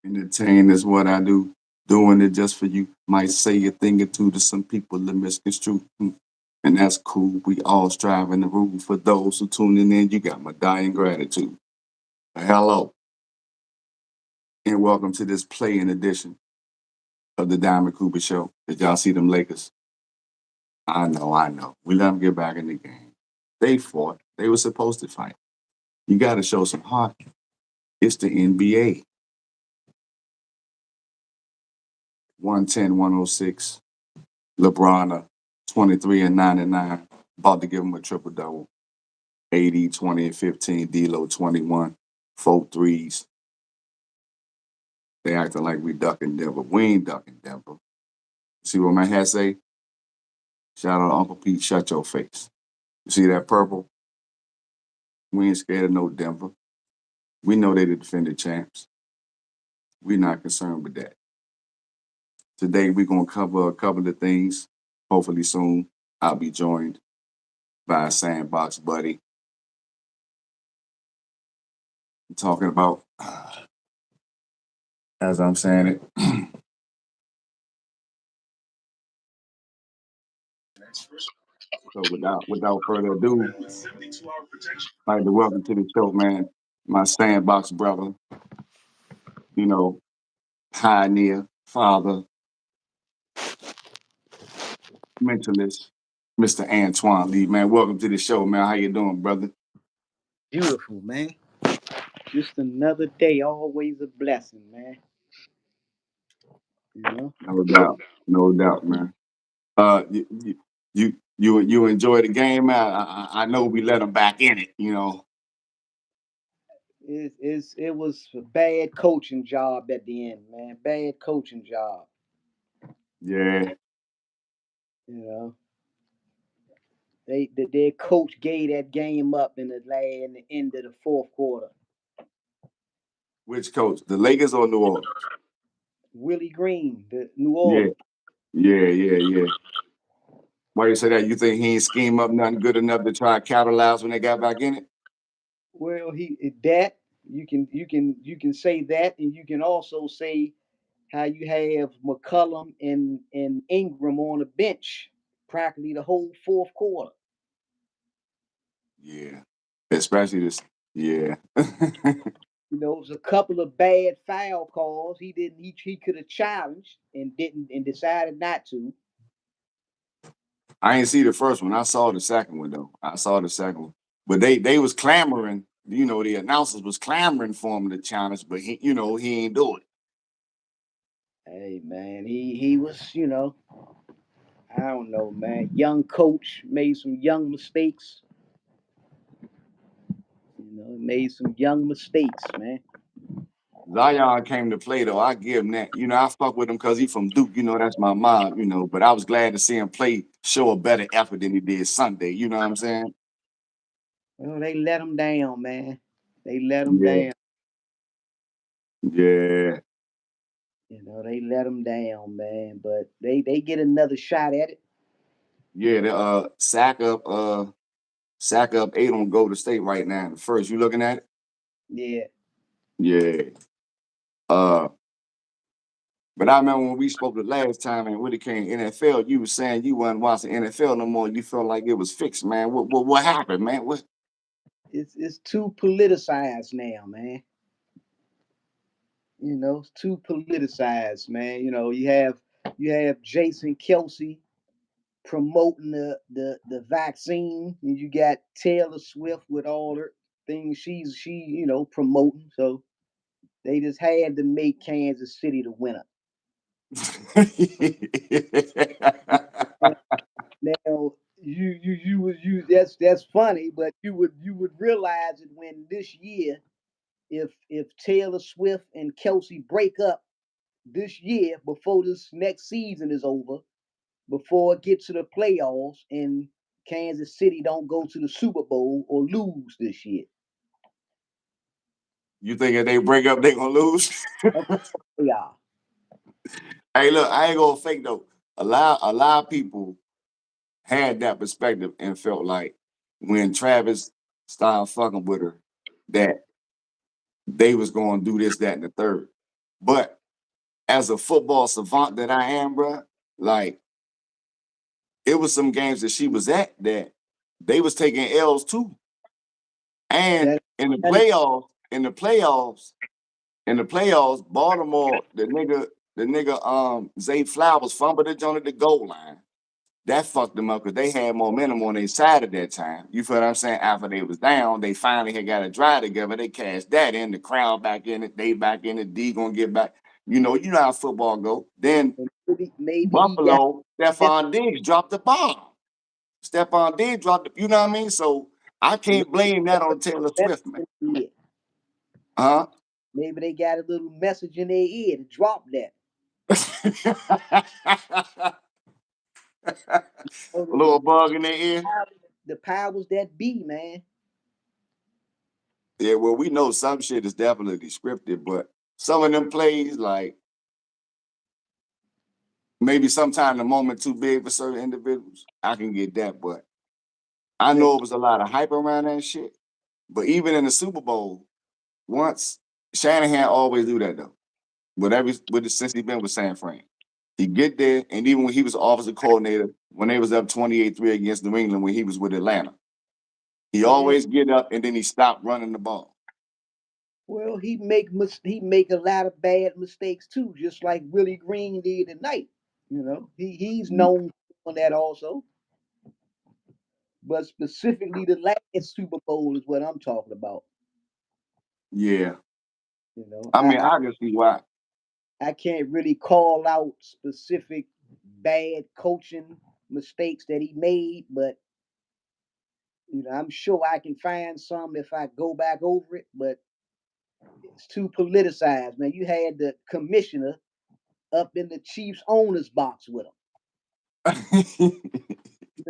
Entertain is what I do. Doing it just for you. Might say a thing or two to some people that misconstrue. And that's cool. We all strive in the rule. For those who tuning in, you got my dying gratitude. Hello, and welcome to this play-in edition of the Diamond Cooper Show. Did y'all see them Lakers? I know. We let them get back in the game. They fought. They were supposed to fight. You got to show some heart. It's the NBA. 110, 106. LeBron, 23 and 99. About to give him a triple double. 80, 20, and 15. D-Lo, 21. 4 threes. They acting like we ducking Denver. We ain't ducking Denver. See what my hat say? Shout out to Uncle Pete, shut your face. You see that purple? We ain't scared of no Denver. We know they the defending champs. We're not concerned with that. Today we're gonna cover a couple of things. Hopefully soon I'll be joined by a sandbox buddy. Talking about, as I'm saying it. So without further ado, I'd like to welcome to the show, man, my sandbox brother, you know, pioneer, father, mentalist, Mr. Antoine Lee, man. Welcome to the show, man. How you doing, brother? Beautiful, man. Just another day, always a blessing, man. You know? No doubt, no doubt, man. You enjoy the game, man. I know we let them back in it, you know. It was a bad coaching job at the end, man. Bad coaching job. Yeah, You know. Their coach gave that game up in the end of the fourth quarter. which coach? The Lakers or New Orleans? Willie Green, the New Yeah, Orleans. yeah. Why you say that? You think he ain't scheme up nothing good enough to try to capitalize when they got back in it? Well, that you can say that, and you can also say how you have McCullum and Ingram on the bench practically the whole fourth quarter. Yeah, especially this. Yeah, It was a couple of bad foul calls. He didn't. He could have challenged and didn't, and decided not to. I ain't see the first one. I saw the second one though. I saw the second one, but they was clamoring. You know, the announcers was clamoring for him to challenge, but he ain't do it. Hey man, he was. I don't know, man. Young coach made some young mistakes. Made some young mistakes, man. Zion came to play though. I give him that. I fuck with him because he from Duke. That's my mom. But I was glad to see him play, show a better effort than he did Sunday. You know what I'm saying? Well, they let him down, man. They let him Yeah, down. yeah, They let him down, man. But they get another shot at it. yeah. The sack up 8 on Golden State right now. In the first, you looking at it? Yeah. Yeah. Uh, but I remember when we spoke the last time and when it came NFL, you was saying you wasn't watching NFL no more. You felt like it was fixed, man. What happened, man? What? It's too politicized now, man. It's too politicized, man. You have Jason Kelsey promoting the vaccine, and you got Taylor Swift with all her things she promoting. So they just had to make Kansas City the winner. Now you that's funny, but you would realize it when this year, if Taylor Swift and Kelsey break up this year before this next season is over, before it gets to the playoffs, and Kansas City don't go to the Super Bowl or lose this year. You think if they break up, they gonna lose? Yeah. Hey, look, I ain't gonna fake though. A lot of people had that perspective and felt like when Travis started fucking with her, that they was gonna do this, that, and the third. But as a football savant that I am, bro, like it was some games that she was at that they was taking L's too. And That in the that is playoffs, Baltimore, the nigga Zay Flowers fumbled it on the goal line. That fucked them up because they had momentum on their side at that time. You feel what I'm saying? After they was down, they finally had got a drive together. They cashed that in. The crowd back in it. They back in it. D gonna get back. You know how football go. Then maybe he got Buffalo, Stephon Diggs dropped the bomb. Stephon Diggs dropped the, you know what I mean? So I can't blame that on Taylor Swift, man. Huh? Maybe they got a little message in their ear to drop that. A little bug in their ear. The powers that be, man. Yeah, well, we know some shit is definitely scripted, but some of them plays, like maybe sometime the moment too big for certain individuals. I can get that, but I Man, know it was a lot of hype around that shit. But even in the Super Bowl, once Shanahan always do that though. Since he been with San Fran. He get there, and even when he was offensive coordinator, when they was up 28-3 against New England when he was with Atlanta, he yeah. always get up and then he stopped running the ball. Well, he make a lot of bad mistakes too, just like Willie Green did tonight. He's known for that also. But specifically, the last Super Bowl is what I'm talking about. Yeah. You know, I mean, I I can see why. I can't really call out specific bad coaching mistakes that he made, but I'm sure I can find some if I go back over it. But it's too politicized, man. You had the commissioner up in the Chiefs owners box with him.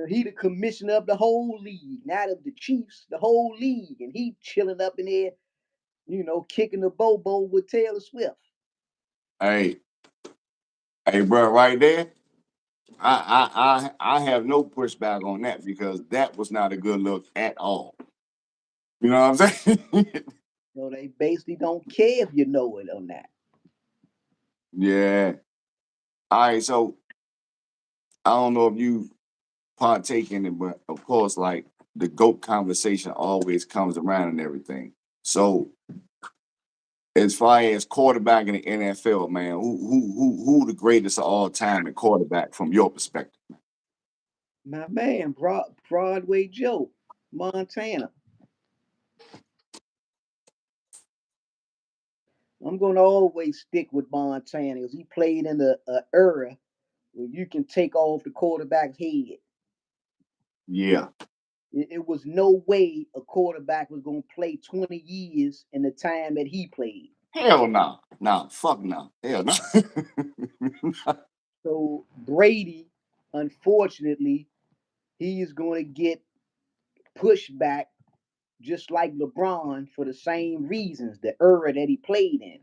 He the commissioner of the whole league, not of the Chiefs, the whole league, and he chilling up in there, kicking the bobo with Taylor Swift. hey, hey, bro, right there. I have no pushback on that because that was not a good look at all. You know what I'm saying? So they basically don't care if you know it or not. Yeah. All right. So I don't know if you partake in it, but of course, like the GOAT conversation always comes around and everything. So as far as quarterback in the NFL, man, who the greatest of all time at quarterback from your perspective? My man, Broadway Joe, Montana. I'm gonna always stick with Montana because he played in a era where you can take off the quarterback's head. Yeah. It was no way a quarterback was gonna play 20 years in the time that he played. Hell no. No. Fuck no. Hell no. So Brady, unfortunately, he is going to get pushed back just like LeBron for the same reasons, the era that he played in,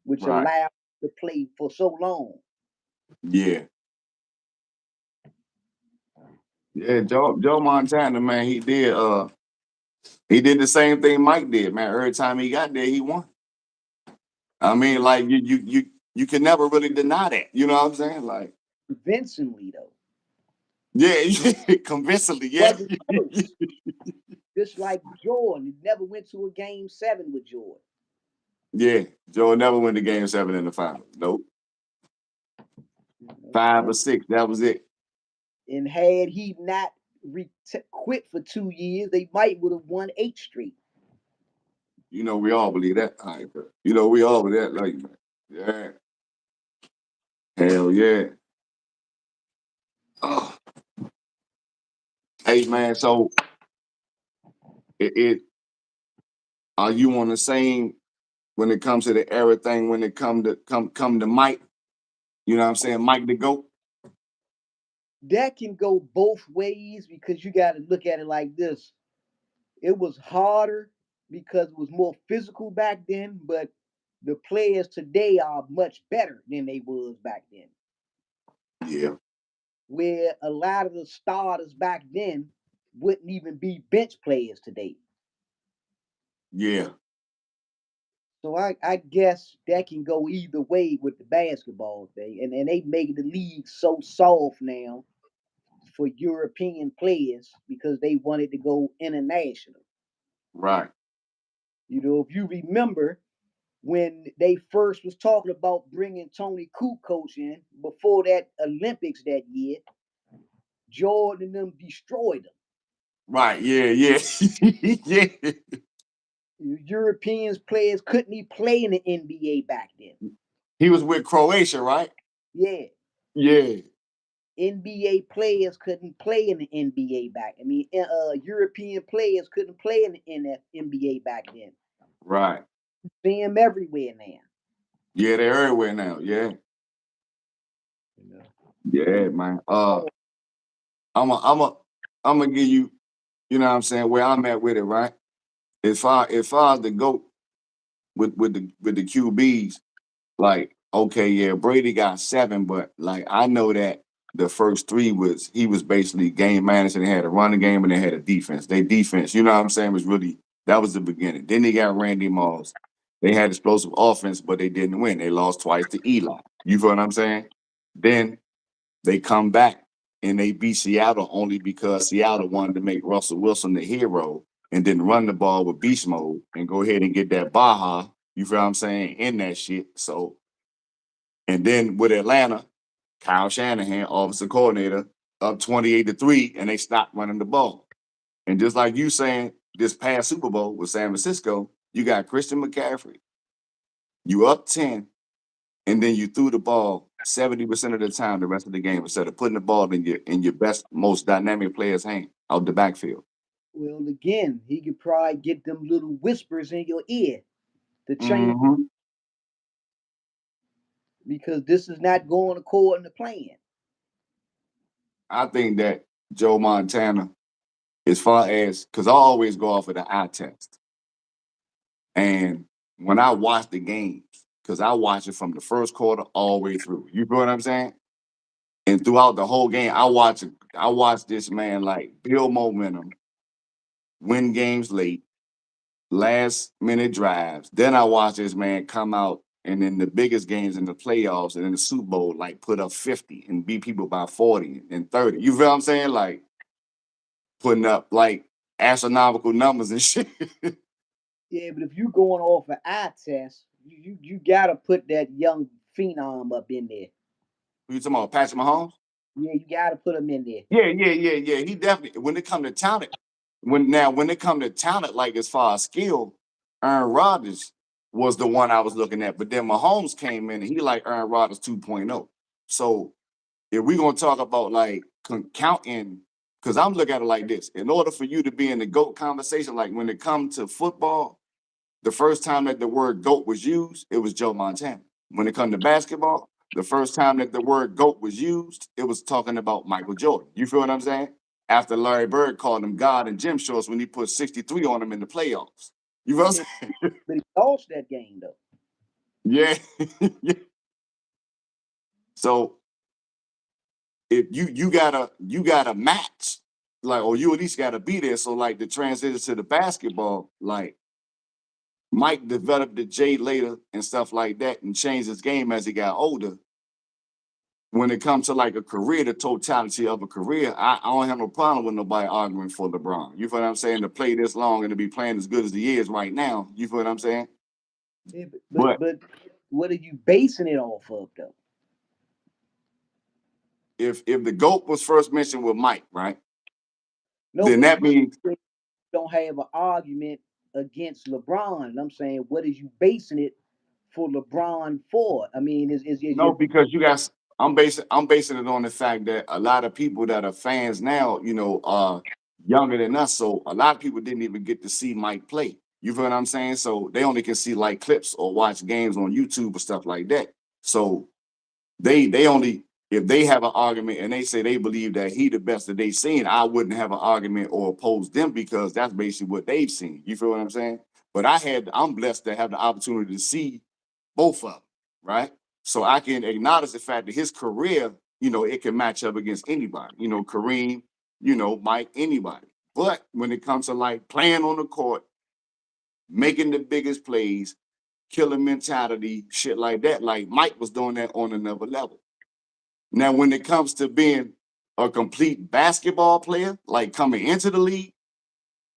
which Right. allowed him to play for so long. Yeah. Yeah. Joe Montana, man, he did the same thing Mike did, man. Every time he got there, he won. I mean, like you can never really deny that. You know what I'm saying? Like, Convincingly, though, yeah, convincingly, yeah. wasn't close. Just like Jordan, he never went to a game 7 with Jordan. Yeah. Joe never went to game 7 in the final. Nope. You know? 5 or 6, that was it. And had he not quit for 2 years, they might would have won 8 straight. You know, we all believe that. All right, bro. You know, we all believe that. Like, yeah. Hell yeah. Oh. Hey man, so it are you on the same when it comes to the everything when it come to Mike? You know what I'm saying? Mike the GOAT? That can go both ways because you got to look at it like this. It was harder because it was more physical back then, but the players today are much better than they was back then. Yeah. Where a lot of the starters back then wouldn't even be bench players today. Yeah. So I guess that can go either way with the basketball thing. And they make the league so soft now for European players because they wanted to go international. Right. You know, if you remember when they first was talking about bringing Tony Kukoc in before that Olympics that year, Jordan and them destroyed them. Right. Yeah. Yeah. Yeah. Europeans players couldn't even play in the NBA back then. He was with Croatia, right? Yeah, Yeah. NBA players couldn't play in the NBA back. I mean, European players couldn't play in the NBA back then. Right. See them everywhere now. Yeah, they're everywhere now. Yeah. You know. Yeah, man. Oh, I'm a, I'm a, I'm gonna give you, you know what I'm saying, where I'm at with it, right? As far as the GOAT with the QBs, like, okay, yeah, Brady got 7, but like I know that the first 3 was he was basically game manager. They had a running game and they had a defense. They defense, you know what I'm saying, was really that was the beginning. Then they got Randy Moss. They had explosive offense, but they didn't win. They lost twice to Eli. You feel what I'm saying? Then they come back and they beat Seattle only because Seattle wanted to make Russell Wilson the hero and then run the ball with beast mode and go ahead and get that Baja. You feel what I'm saying? In that shit. So, and then with Atlanta, Kyle Shanahan, offensive coordinator, up 28-3, and they stopped running the ball. And just like you saying, this past Super Bowl with San Francisco, you got Christian McCaffrey. You up 10, and then you threw the ball 70% of the time the rest of the game instead of putting the ball in your best, most dynamic player's hand out the backfield. well, again, he could probably get them little whispers in your ear to change Hmm. because this is not going according to plan. I think that Joe Montana, as far as because I always go off of the eye test. And when I watch the games, because I watch it from the first quarter all the way through. You feel what I'm saying? And throughout the whole game, I watch this man like build momentum, win games late, last minute drives. Then I watch this man come out and in the biggest games in the playoffs and in the Super Bowl, like put up 50 and beat people by 40 and 30. You feel what I'm saying? Like putting up like astronomical numbers and shit. Yeah, but if you going off an eye test, you gotta put that young phenom up in there. You talking about Patrick Mahomes? Yeah, you gotta put him in there. Yeah, yeah, yeah, yeah. He definitely when it come to talent, when it come to talent, like as far as skill, Aaron Rodgers was the one I was looking at. But then Mahomes came in and he like Aaron Rodgers 2.0. So if we're gonna talk about like counting, because I'm looking at it like this: in order for you to be in the GOAT conversation, like when it comes to football, the first time that the word GOAT was used, it was Joe Montana. When it comes to basketball, the first time that the word GOAT was used, it was talking about Michael Jordan. You feel what I'm saying? After Larry Bird called him God and gym shorts when he put 63 on him in the playoffs. You feel what Yeah, I'm but he lost that game though. saying? Yeah. So if you gotta match, like, or you at least gotta be there. So like the transition to the basketball, like Mike developed the J later and stuff like that and changed his game as he got older. When it comes to like a career, the totality of a career, I don't have no problem with nobody arguing for LeBron. You feel what I'm saying? To play this long and to be playing as good as he is right now, you feel what I'm saying? Yeah, but But but what are you basing it off of though? if the GOAT was first mentioned with Mike, right? No, Then but that you means don't have an argument against LeBron. I'm saying, what is you basing it for LeBron for? I mean, is no, your because I'm basing it on the fact that a lot of people that are fans now, are younger than us. So a lot of people didn't even get to see Mike play. You feel what I'm saying? So they only can see like clips or watch games on YouTube or stuff like that. So they only if they have an argument and they say they believe that he the best that they've seen, I wouldn't have an argument or oppose them because that's basically what they've seen. You feel what I'm saying? But I'm blessed to have the opportunity to see both of them, right? So I can acknowledge the fact that his career, it can match up against anybody. Kareem, Mike, anybody. But when it comes to like playing on the court, making the biggest plays, killer mentality, shit like that. Like Mike was doing that on another level. Now, when it comes to being a complete basketball player, like coming into the league,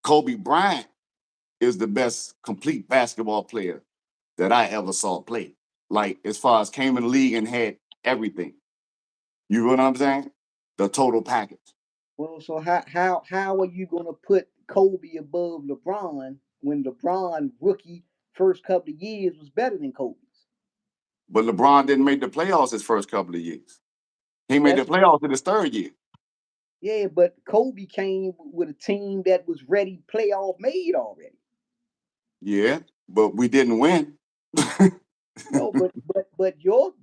Kobe Bryant is the best complete basketball player that I ever saw play. Like as far as came in the league and had everything. You know what I'm saying? The total package. Well, so how are you gonna put Kobe above LeBron when LeBron rookie first couple of years was better than Kobe's? But LeBron didn't make the playoffs his first couple of years. He made the That's playoffs in his third year. yeah, but Kobe came with a team that was ready, playoff made already. Yeah, but we didn't win. No, but your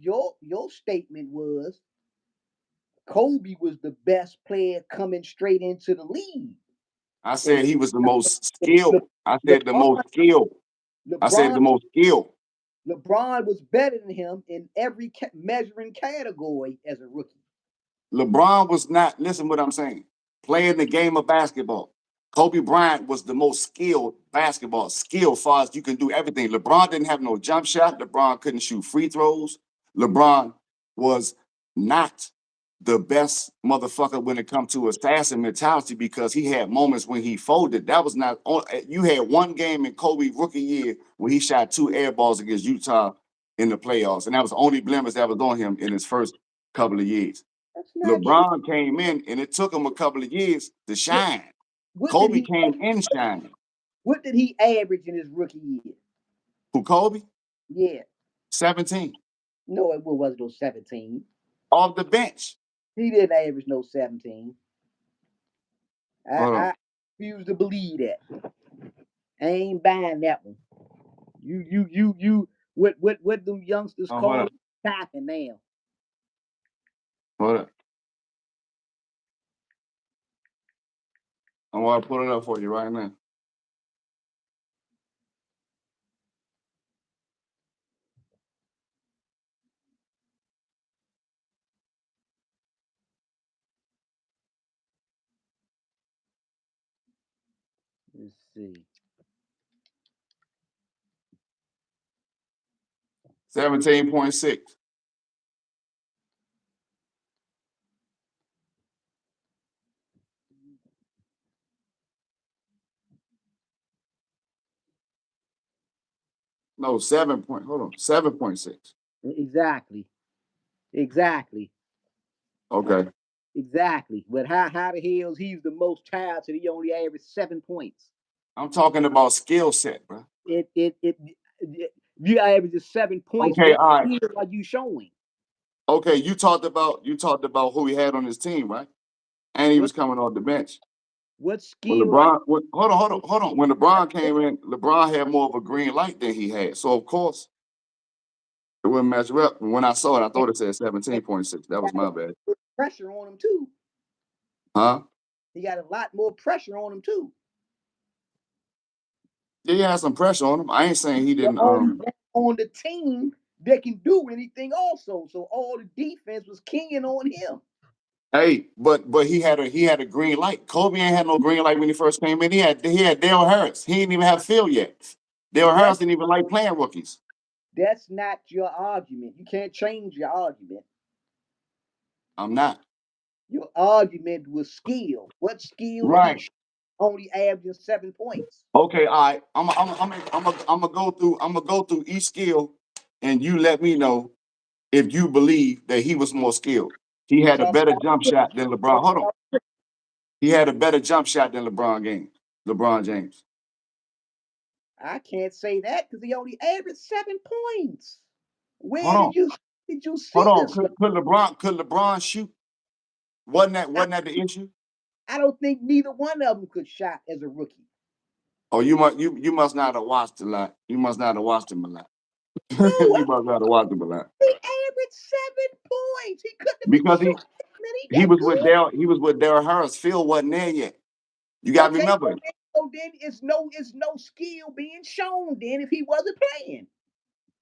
statement was Kobe was the best player coming straight into the league, I and said he was the most Le, Le, skilled. I said the most LeBron skilled. I said LeBron the most skilled. LeBron was better than him in every measuring category as a rookie. LeBron was not, listen what I'm saying, playing the game of basketball. Kobe Bryant was the most skilled basketball, skilled far as you can do everything. LeBron didn't have no jump shot. LeBron couldn't shoot free throws. LeBron was not the best motherfucker when it comes to assassin mentality because he had moments when he folded. That was not, you had one game in Kobe rookie year where he shot 2 air balls against Utah in the playoffs. And that was the only blemish that was on him in his first couple of years. That's not true. LeBron came in and it took him a couple of years to What shine. what did Kobe he came in shining. what did he average in his rookie year? Who, Kobe? Yeah. 17. No, it wasn't no 17. Off the bench. He didn't average no 17. Hold on. I refuse to believe that. I ain't buying that one. You what them youngsters Oh, hold call up. it tapping now. Hold up. I want to put it up for you right now. Let's see. 17.6. No, 7 point. Hold on. 7.6. Exactly. Exactly. Okay. Exactly. But how the hell's he's the most talented? He only averaged 7 points. I'm talking about skill set, bro. It you average 7 points. Okay, What all right. skill are you showing? Okay, you talked about who he had on his team, right? And he What was coming off the bench. what When skill are LeBron, hold on, hold on, you hold on. When LeBron came in, LeBron had more of a green light than he had. So of course it wouldn't measure up. And when I saw it, I thought it said 17.6. That was got a my bad. pressure on him too. Huh? He got a lot more pressure on him too. Yeah, he had some pressure on him. I ain't saying he The didn't only one on the team that can do anything also. So all the defense was keying on him. hey, but he had a green light. Kobe ain't had no green light when he first came in. He had Dale Harris. He didn't even have Phil yet. Dale Harris That's didn't even like playing rookies. that's not your argument. You can't change your argument. I'm not. Your argument was skill. What skill did he Right. show? Only averaging 7 points? Okay, all right. I'm gonna go through each skill and you let me know if you believe that he was more skilled. He You had a talk better about jump shot than LeBron. talk Hold on. about He had a better jump shot than LeBron James. I can't say that because he only averaged 7 points. Hold Where on. did you Hold see on. this? Could LeBron shoot? Wasn't that I, wasn't that the issue? I don't think neither one of them could shot as a rookie. Oh, you must not have watched a lot. You must not have watched him a lot. No, You must not have watched him a lot. he averaged 7 points. He couldn't have been Because shooting that many he that was with good. Darryl Harris. Phil wasn't there yet. You gotta Okay, remember. so then it's no skill being shown then if he wasn't playing.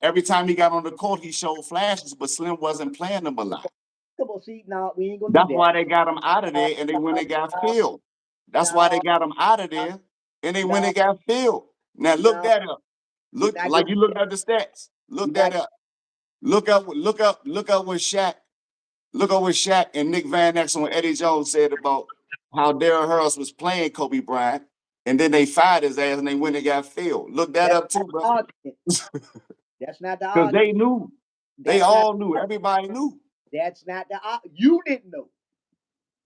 Every time he got on the court, he showed flashes, but Slim wasn't playing them a lot. Come on, see, no, we ain't gonna do That's that. why they got him out of No, there and they when no, they got no, Phil. That's why they no, got him out of there and they when no, they got Phil. Now look no. that up. You're Look not like gonna you looked at the stats. you're Look that not up. Look up what Shaq. Look up what Shaq and Nick Van Exel and Eddie Jones said about how Darryl Harris was playing Kobe Bryant, and then they fired his ass and they went and got filled. Look that that's up not too, the bro. argument. That's not the Because they argument. knew. They That's not all knew. Everybody knew. that's not you didn't know.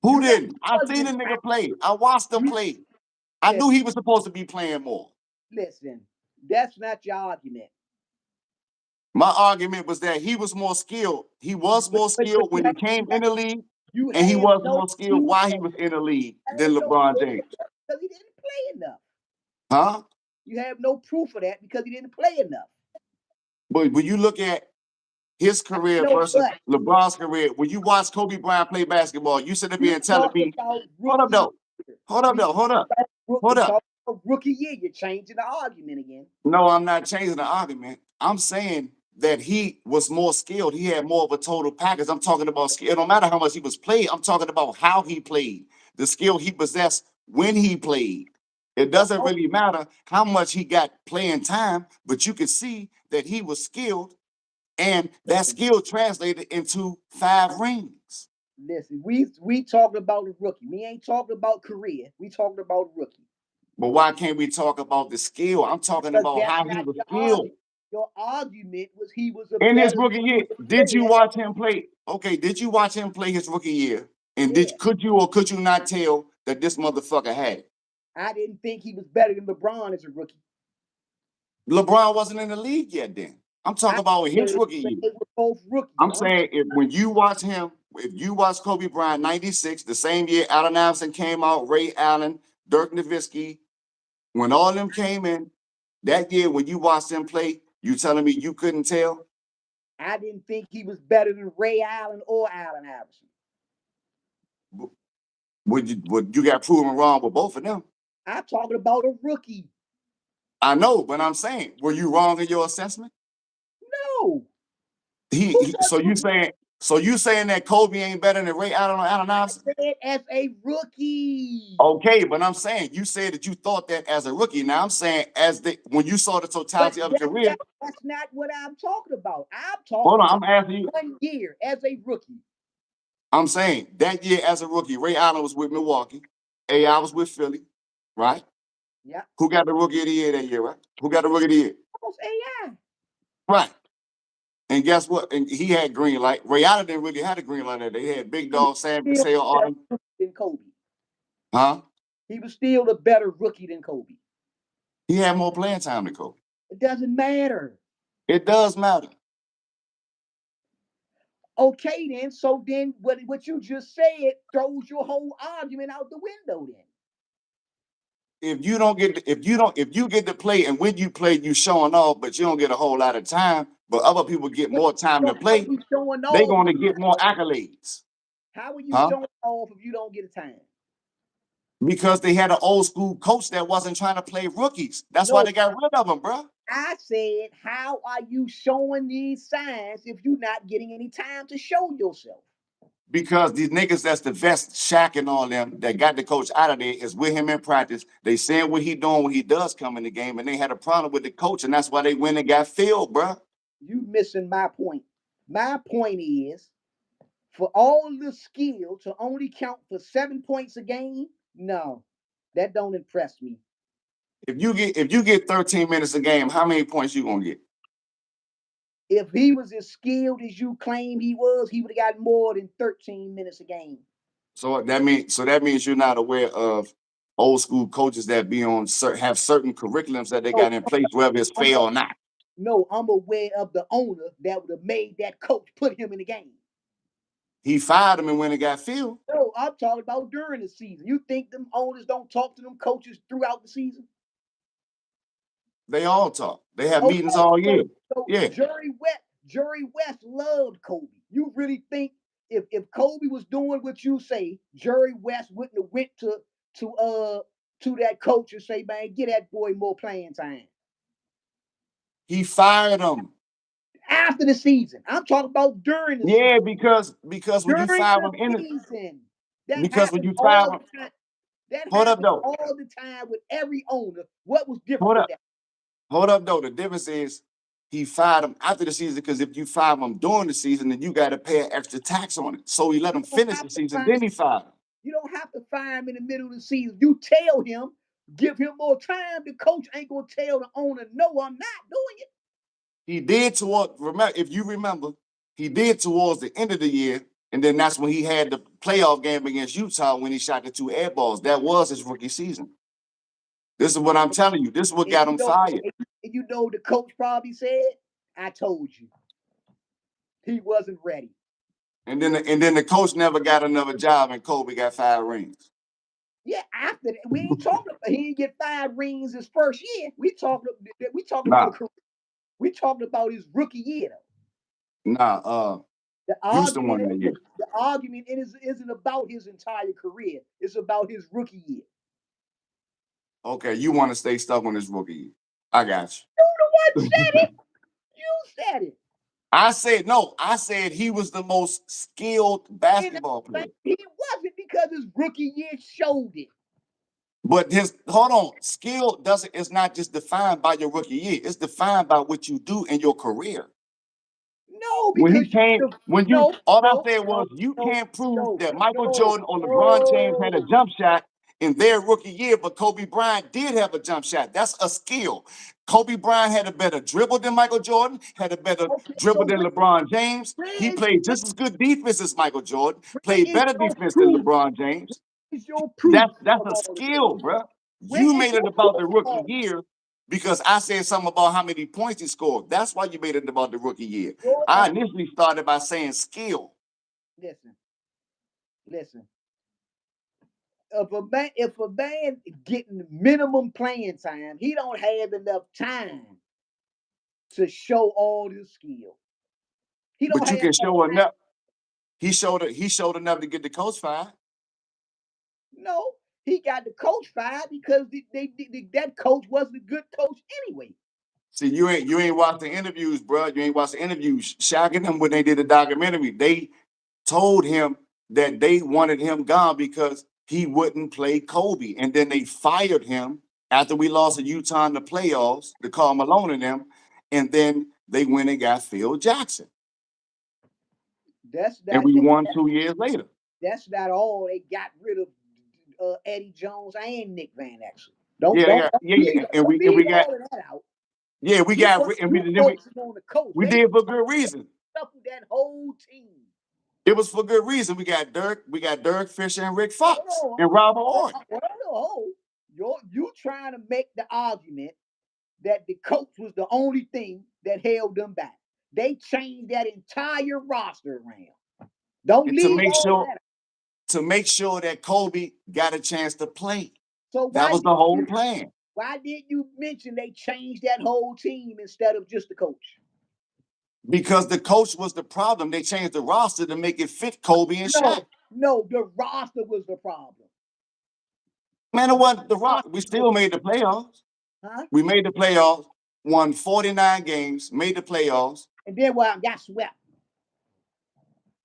Who You got didn't? I seen argument the nigga right. play. I watched him You play. I knew listen, he was supposed to be playing more. listen. That's not your argument. My argument was that he was more skilled. He was more But skilled when he came in the league, you and he have was no more skilled proof. while he was in the league You than have no LeBron proof James. because he didn't play enough. Huh? You have no proof of that because he didn't play enough. But when you look at his career No, versus but LeBron's career, when you watch Kobe Bryant play basketball, you sit there you being telling talk me, about hold up rookie though, year. hold up We though, hold up, hold we up. talk about rookie year. You're changing the argument again. No, I'm not changing the argument. I'm saying that he was more skilled. He had more of a total package. I'm talking about skill. It don't matter how much he was played. I'm talking about how he played, the skill he possessed when he played. It The doesn't really matter how much he got playing time, but you could see that he was skilled, and that listen, skill translated into 5 rings. listen. We talking about the rookie. We ain't talking about career. We talking about rookie. But why can't we talk about the skill? I'm talking Because about that's how he not was your skilled. argument. Your argument was he was a In his better rookie year, did you player. watch him play? Okay, did you watch him play his rookie year? And Yeah. could you or could you not tell that this motherfucker had it? I didn't think he was better than LeBron as a rookie. LeBron wasn't in the league yet then. I'm I talking about his said rookie they year. were both rookies. I'm saying if when you watch him, if you watch Kobe Bryant 96, the same year Allen Iverson came out, Ray Allen, Dirk Nowitzki, when all of them came in, that year when you watched them play, you telling me you couldn't tell? I didn't think he was better than Ray Allen or Allen Iverson. Would you got proven wrong with both of them? I'm talking about a rookie. I know, but I'm saying, were you wrong in your assessment? No. Who said So he was you saying that Kobe ain't better than Ray Allen or Allen Iverson? said as a rookie? Okay, but I'm saying you said that you thought that as a rookie. Now I'm saying when you saw the But totality of the career. that's not what I'm talking about. I'm talking Hold on, about I'm asking you. 1 year as a rookie. I'm saying that year as a rookie, Ray Allen was with Milwaukee, AI was with Philly, right? Yeah. Who got the rookie of the year that year, right? Who got the rookie of the year? Almost AI. Right. And guess what? And he had green light. Ray Allen didn't really have a green light that day. They had Big He was Dog, Sam still Cassell, a all better them. rookie than Kobe. Huh? He was still a better rookie than Kobe. He had more playing time than Kobe. It doesn't matter. It does matter. Okay, then. So then, what you just said throws your whole argument out the window. Then If you get to play and when you play you showing off, but you don't get a whole lot of time, but other people get what more time to how are play, you showing they're off? going to get more accolades, How are you huh? showing off if you don't get a time? Because they had an old school coach that wasn't trying to play rookies. That's why No, they got rid of him, bro. I said, how are you showing these signs if you're not getting any time to show yourself? Because these niggas that's the vest Shaq and all them that got the coach out of there is with him in practice. They saying what he doing when he does come in the game, and they had a problem with the coach, and that's why they went and got filled, bro. You missing my point. My point is, for all the skill to only count for 7 points a game, no, that don't impress me. If you get 13 minutes a game, how many points you gonna get? If he was as skilled as you claim he would have got more than 13 minutes a game. So that means you're not aware of old school coaches that be on have certain curriculums that they No, got in place, whether it's I'm fair or not. no, I'm aware of the owner that would have made that coach put him in the game. He fired him and went and got filled. No, I'm talking about during the season. You think them owners don't talk to them coaches throughout the season? They all talk. They have meetings Okay, all so year. so Yeah. Jerry West loved Kobe. You really think if Kobe was doing what you say, Jerry West wouldn't have went to uh to that coach and say, man, get that boy more playing time He fired him. after the season. I'm talking about during the season. Yeah, because when you During fire the him in the season, that because when happens you fire all him, the time. That hold up happens though. all the time with every owner. What was different Hold with up. that? Hold up, though. The difference is he fired him after the season because if you fire him during the season, then you got to pay an extra tax on it. So he let him You don't finish have the to season, fire. then he fired him. You don't have to fire him in the middle of the season. You tell him, give him more time. The coach ain't gonna tell the owner, no, I'm not doing it. He did if you remember, he did towards the end of the year, and then that's when he had the playoff game against Utah when he shot the 2 air balls. That was his rookie season. This is what I'm telling you. This is what And got you him know, fired. and you know the coach probably said, I told you. He wasn't ready. And then the coach never got another job, and Kobe got 5 rings. Yeah, after that, we ain't talking about he didn't get 5 rings his first year. We talking about Nah, a career. We talking about his rookie year. nah. The Houston argument won that year. is the argument isn't about his entire career. It's about his rookie year. Okay, you want to stay stuck on this rookie year. I got You the one said you. it. You said it. I said no. I said he was the most skilled And basketball player. he wasn't because his rookie year showed it. But his hold on, skill doesn't is not just defined by your rookie year. It's defined by what you do in your career. No, When he because came, when you no, all I no, said no, was you no, can't prove no, that Michael no, Jordan or LeBron James had a no. jump shot in their rookie year, but Kobe Bryant did have a jump shot. That's a skill. Kobe Bryant had a better dribble than Michael Jordan, had a better Okay, dribble so than LeBron James. He where is played just as good defense as Michael Jordan, where played is better your defense than proof? LeBron James. Where is your proof That's of a all of this? skill, bro. Where You is made it your about proof the of rookie all of this? year because I said something about how many points he scored. That's why you made it about the rookie year. Your I initially started by saying skill. listen, listen. If a man getting minimum playing time, he don't have enough time to show all his skill. He don't But you have can enough show time. enough. He showed enough to get the coach fired. No, he got the coach fired because that coach wasn't a good coach anyway. See, you ain't watched the interviews, bro. You ain't watched the interviews. Shaq and them when they did the documentary, they told him that they wanted him gone because he wouldn't play Kobe. And then they fired him after we lost to Utah in the playoffs, to Karl Malone and them. And then they went and got Phil Jackson. That's And not we won 2 years later. that's not all. They got rid of Eddie Jones and Nick Van Exel. Yeah. Don't And leave we got all of that out. we You got were and you focusing on the coach. we They did for good reason. shuffled that whole team. It was for good reason. We got Dirk Fisher and Rick Hold Fox on, and Robert Ory. hold on. You trying to make the argument that the coach was the only thing that held them back. They changed that entire roster around. Don't And leave all of that out. to make sure that Kobe got a chance to play. So That was the whole plan. why did you mention they changed that whole team instead of just the coach? Because the coach was the problem. They changed the roster to make it fit Kobe and Shaq. No, the roster was the problem. Man, it wasn't the roster. Roster We was still the made the playoffs. huh? We made the playoffs, won 49 games, made the playoffs. And then got swept.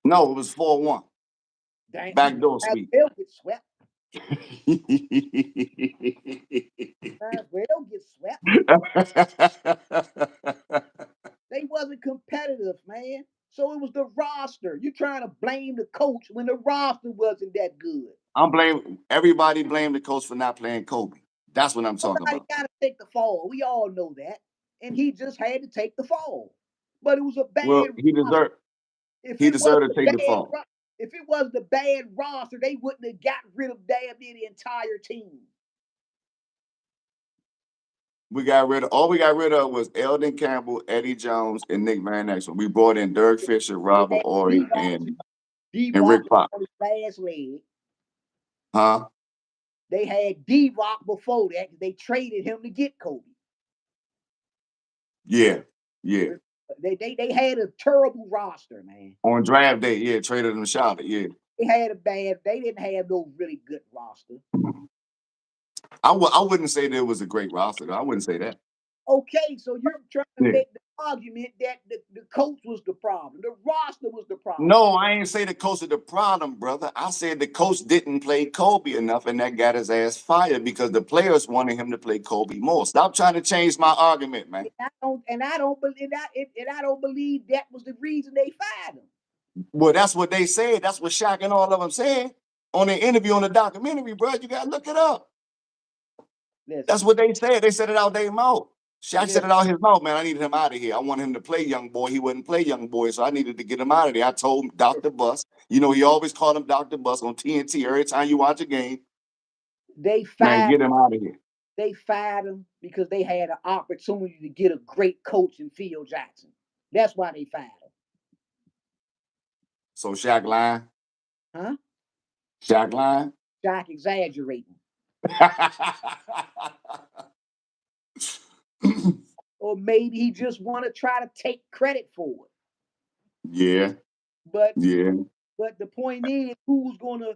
No, it was 4-1. Dang, Backdoor as sweep. well get swept. As well get swept. They wasn't competitive, man. So it was the roster. You trying to blame the coach when the roster wasn't that good. Everybody blame the coach for not playing Kobe. That's what I'm talking Somebody about. got to take the fall. We all know that. And he just had to take the fall. But it was a Well, bad roster. If he it was deserved to the take the bad fall. if it was the bad roster, they wouldn't have got rid of damn near the entire team. We got rid of was Eldon Campbell, Eddie Jones, and Nick Van Exel. We brought in Dirk Fisher, They Robert had Ory, and Divock Rick Fox. on his last leg. Huh? They had Divock before that. They traded him to get Kobe. Yeah. Yeah. They had a terrible roster, man. On draft day, yeah, traded him to Charlotte, yeah. They didn't have no really good roster. I wouldn't say there was a great roster, though. I wouldn't say that. Okay, so you're trying to Yeah. make the argument that the coach was the problem. The roster was the problem. No, I ain't say the coach is the problem, brother. I said the coach didn't play Kobe enough, and that got his ass fired because the players wanted him to play Kobe more. Stop trying to change my argument, man. I don't believe that, and I don't believe that was the reason they fired him. Well, that's what they said. That's what Shaq and all of them said on the interview on the documentary, bro. You gotta look it up. That's Listen, what they said. They said it out their mouth. Shaq said listen, it out his mouth, man. I needed him out of here. I wanted him to play young boy. He wouldn't play young boy, so I needed to get him out of there. I told Dr. Bus. You know, he always called him Dr. Bus on TNT every time you watch a game. they Man, fired get him out of here. they fired him because they had an opportunity to get a great coach in Phil Jackson. That's why they fired him. So Shaq lying. Huh? Shaq lying. Jack exaggerating. Or maybe he just want to try to take credit for it. Yeah, But yeah, but the point is, who's gonna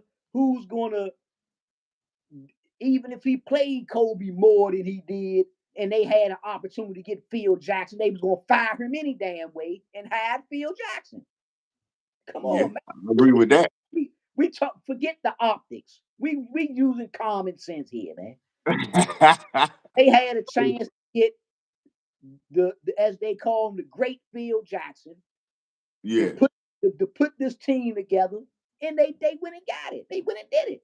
even if he played Kobe more than he did, and they had an opportunity to get Phil Jackson, they was gonna fire him any damn way and hire Phil Jackson. Come yeah. on, man. I agree with that. We talk. Forget the optics. We using common sense here, man. They had a chance to get the as they call him, the great Phil Jackson, to Yeah, put this team together, and they went and got it. They went and did it.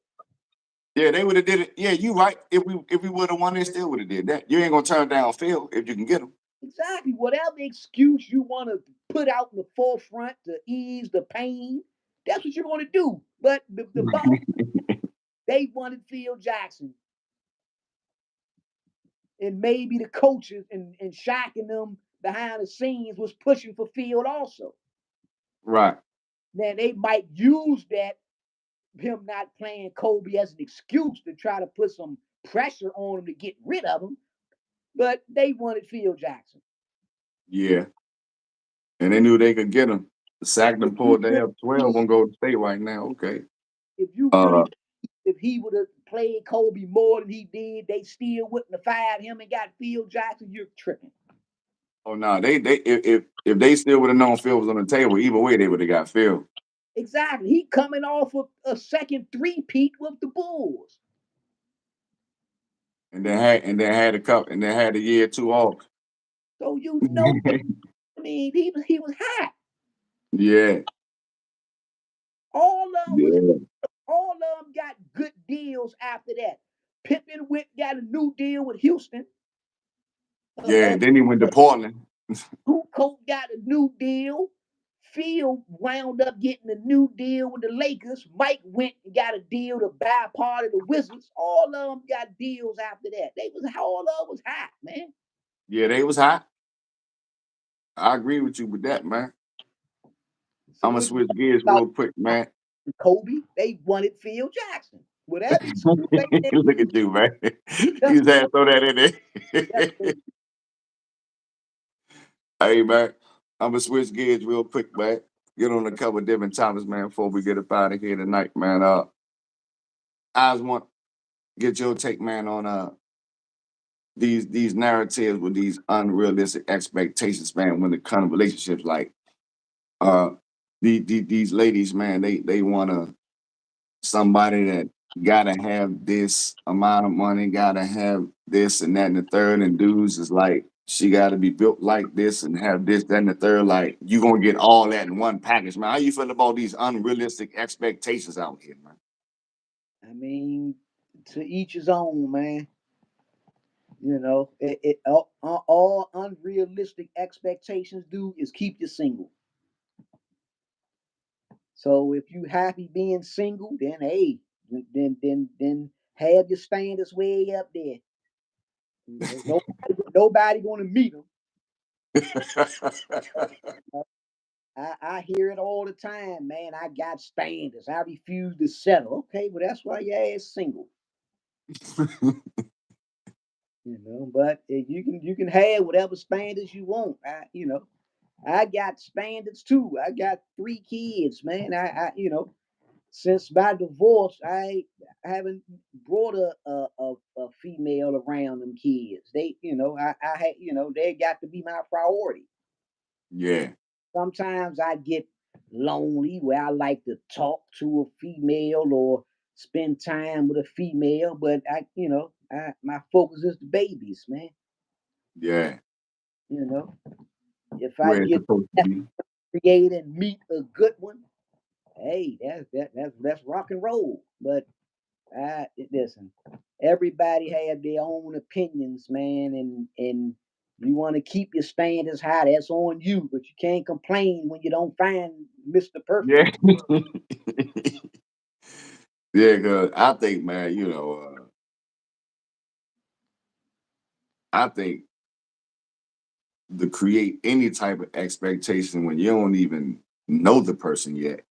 yeah. They would have did it. Yeah, you right. If we would have won, they still would have did that. You ain't gonna turn down Phil if you can get him. Exactly. Whatever excuse you want to put out in the forefront to ease the pain, that's what you're going to do. But the bottom, they wanted Phil Jackson. And maybe the coaches and Shaq and them behind the scenes was pushing for Field also. Right. Now they might use that him not playing Kobe as an excuse to try to put some pressure on him to get rid of him, but they wanted Phil Jackson. Yeah, and they knew they could get him. Sacked If and you pulled the really F-12 believe, on Golden State right now. Okay. if you really Uh, if he would have played Kobe more than he did, they still wouldn't have fired him and got Phil Jackson. You're tripping. oh no, they if they still would have known Phil was on the table, either way they would have got Phil. Exactly. He coming off of a second three-peat with the Bulls. And then had a cup and then had a year or two off. So you know, I mean, he was hot. Yeah, All of them was yeah, all of them got good deals after that. Pippen got a new deal with Houston. yeah. And then he went to Portland. Coach got a new deal. Phil wound up getting a new deal with the Lakers. Mike went and got a deal to buy part of the Wizards. All of them got deals after that. They was all of them was hot, man. Yeah, they was hot. I agree with you with that, man. I'm So gonna it's switch gears about real quick, man. Kobe. They wanted Phil Jackson. Whatever excuse they had, Look at you, man. that's You just had to throw that in that's there. what Hey, man. I'm gonna switch gears real quick, man. Get on a couple of different topics, man, before we get up out of here tonight, man. I just want to get your take, man, on these narratives with these unrealistic expectations, man, when it comes to relationships. Like uh these ladies, man, they wanna somebody that gotta have this amount of money, gotta have this and that and the third, and dudes is like she gotta be built like this and have this, that, and the third. Like you gonna get all that in one package, man. How you feel about these unrealistic expectations out here, man? I mean, to each his own, man. All unrealistic expectations do is keep you single. So if you happy being single, then hey, then have your standards way up there. Nobody going to meet them. I hear it all the time, man. I got standards. I refuse to settle. Okay, well that's why your ass single. But you can have whatever standards you want. I got standards too. I got 3 kids, man. Since my divorce, I haven't brought a female around them kids. They, I had, they got to be my priority. Yeah, Sometimes I get lonely where I like to talk to a female or spend time with a female, but my focus is the babies, man. Yeah, You know, if I where it's get supposed to to be. create and meet a good one, hey, that's rock and roll. But listen, everybody have their own opinions, man, and you want to keep your standards high. That's on you, but you can't complain when you don't find Mr. Perfect. Yeah. Yeah, cause I think, man, I think to create any type of expectation when you don't even know the person yet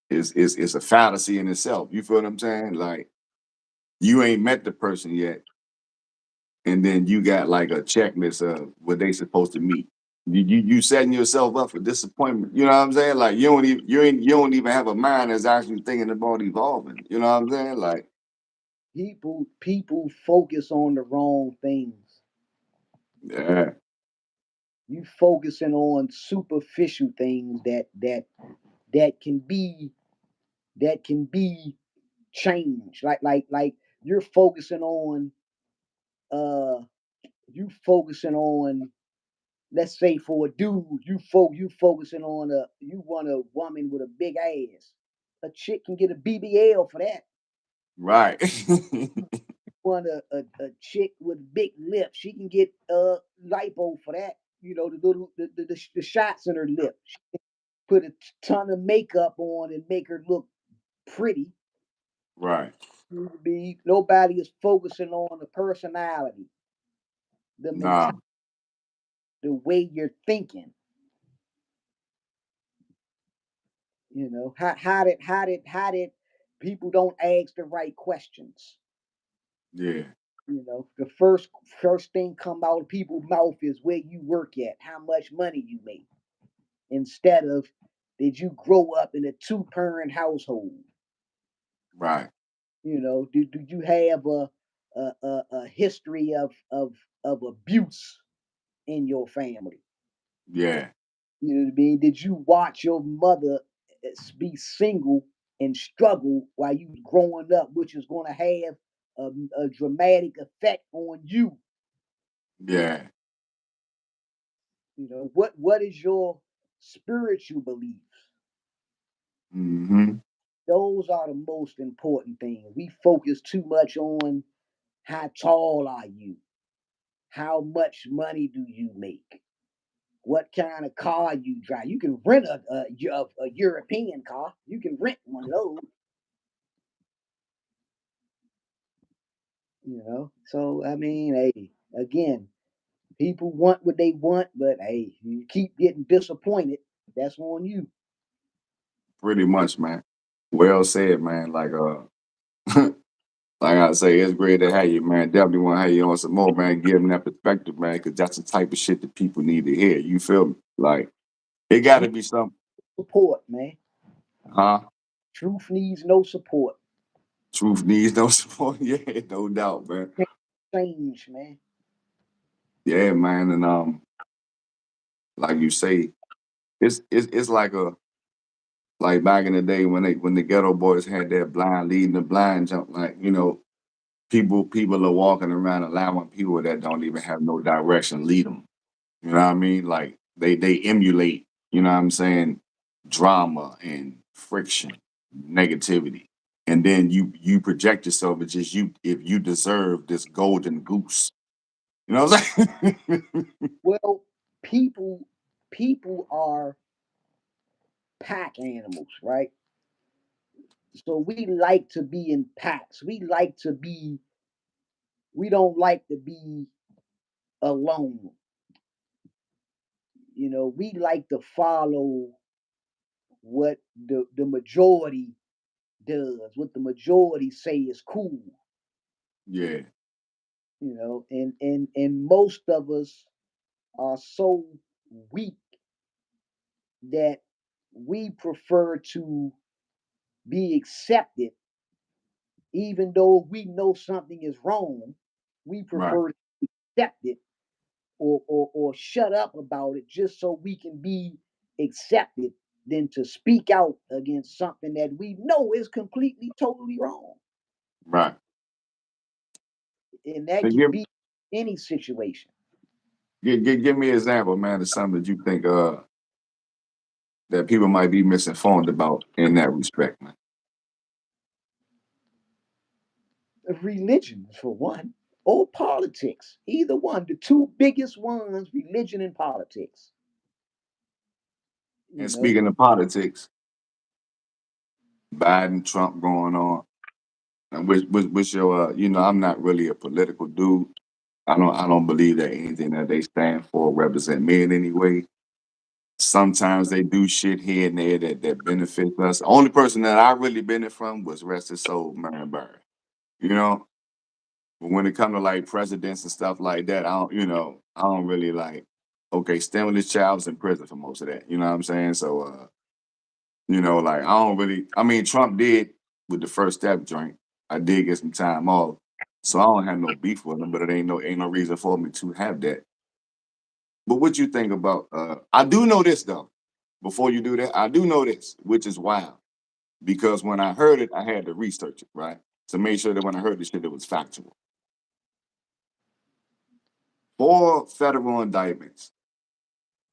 is a fallacy in itself. You feel what I'm saying? Like you ain't met the person yet, and then you got like a checklist of what they supposed to meet. You setting yourself up for disappointment. You know what I'm saying? Like you don't even have a mind that's actually thinking about evolving. You know what I'm saying? Like People focus on the wrong things. yeah, You focusing on superficial things that can be that can be changed. Like you're focusing on uh you focusing on, let's say for a dude, you focusing on you want a woman with a big ass. A chick can get a BBL for that. right, Want a chick with big lips, she can get lipo for that. You know, the shots in her lip. She put a ton of makeup on and make her look pretty. right. Nobody is focusing on the personality, the Nah, mentality, the way you're thinking. You know, how did people don't ask the right questions? yeah, You know, the first thing come out of people's mouth is where you work at, how much money you make, instead of did you grow up in a two-parent household? right, You know, do you have a history of abuse in your family? yeah, You know what I mean? Did you watch your mother be single and struggle while you was growing up, which is going to have a dramatic effect on you? yeah. You know, what is your spiritual beliefs? Hmm. Those are the most important things. We focus too much on how tall are you, how much money do you make, what kind of car you drive. You can rent a European car. You can rent one of those. You know, so I mean, hey, again, people want what they want, but hey, you keep getting disappointed. That's on you. Pretty much, man. Well said, man. Like I say, it's great to have you, man. Definitely want to have you on some more, man. Give them that perspective, man, because that's the type of shit that people need to hear. You feel me? Like it got to be some, Support, man. huh? Truth needs no support. Truth needs no support. Yeah, no doubt, man. Can't change, man. Yeah, man. And like you say, it's like back in the day when the ghetto boys had that blind leading the blind jump. Like people are walking around allowing people that don't even have no direction lead them. You know what I mean? Like they emulate, you know what I'm saying, drama and friction, negativity. And then you project yourself as just you if you deserve this golden goose. You know what I'm saying? Well, people people are pack animals, right? So we like to be in packs. We don't like to be alone. You know, we like to follow what the majority does, what the majority say is cool. Yeah, You know, and most of us are so weak that we prefer to be accepted, even though we know something is wrong. We right. prefer to accept it or shut up about it just so we can be accept it than to speak out against something that we know is completely, totally wrong. Right. And that And can be any situation. give me an example, man, of something that you think that people might be misinformed about in that respect, man. Religion, for one, or politics. Either one. The two biggest ones, religion and politics. You And know, speaking of politics, Biden, Trump going on. And which your I'm not really a political dude. I don't believe that anything that they stand for represent me in any way. Sometimes they do shit here and there that benefits us. The only person that I really benefit from was rest his soul, Marion Barry. You know, but when it comes to like presidents and stuff like that, I don't really like. Okay, Stimulus child was in prison for most of that. You know what I'm saying? So, like I don't really. I mean, Trump did with the first step joint. I did get some time off, so I don't have no beef with him. But it ain't no reason for me to have that. But what you think about? I do know this though. Before you do that, I do know this, which is wild because when I heard it, I had to research it right to make sure that when I heard this shit, it was factual. 4 federal indictments,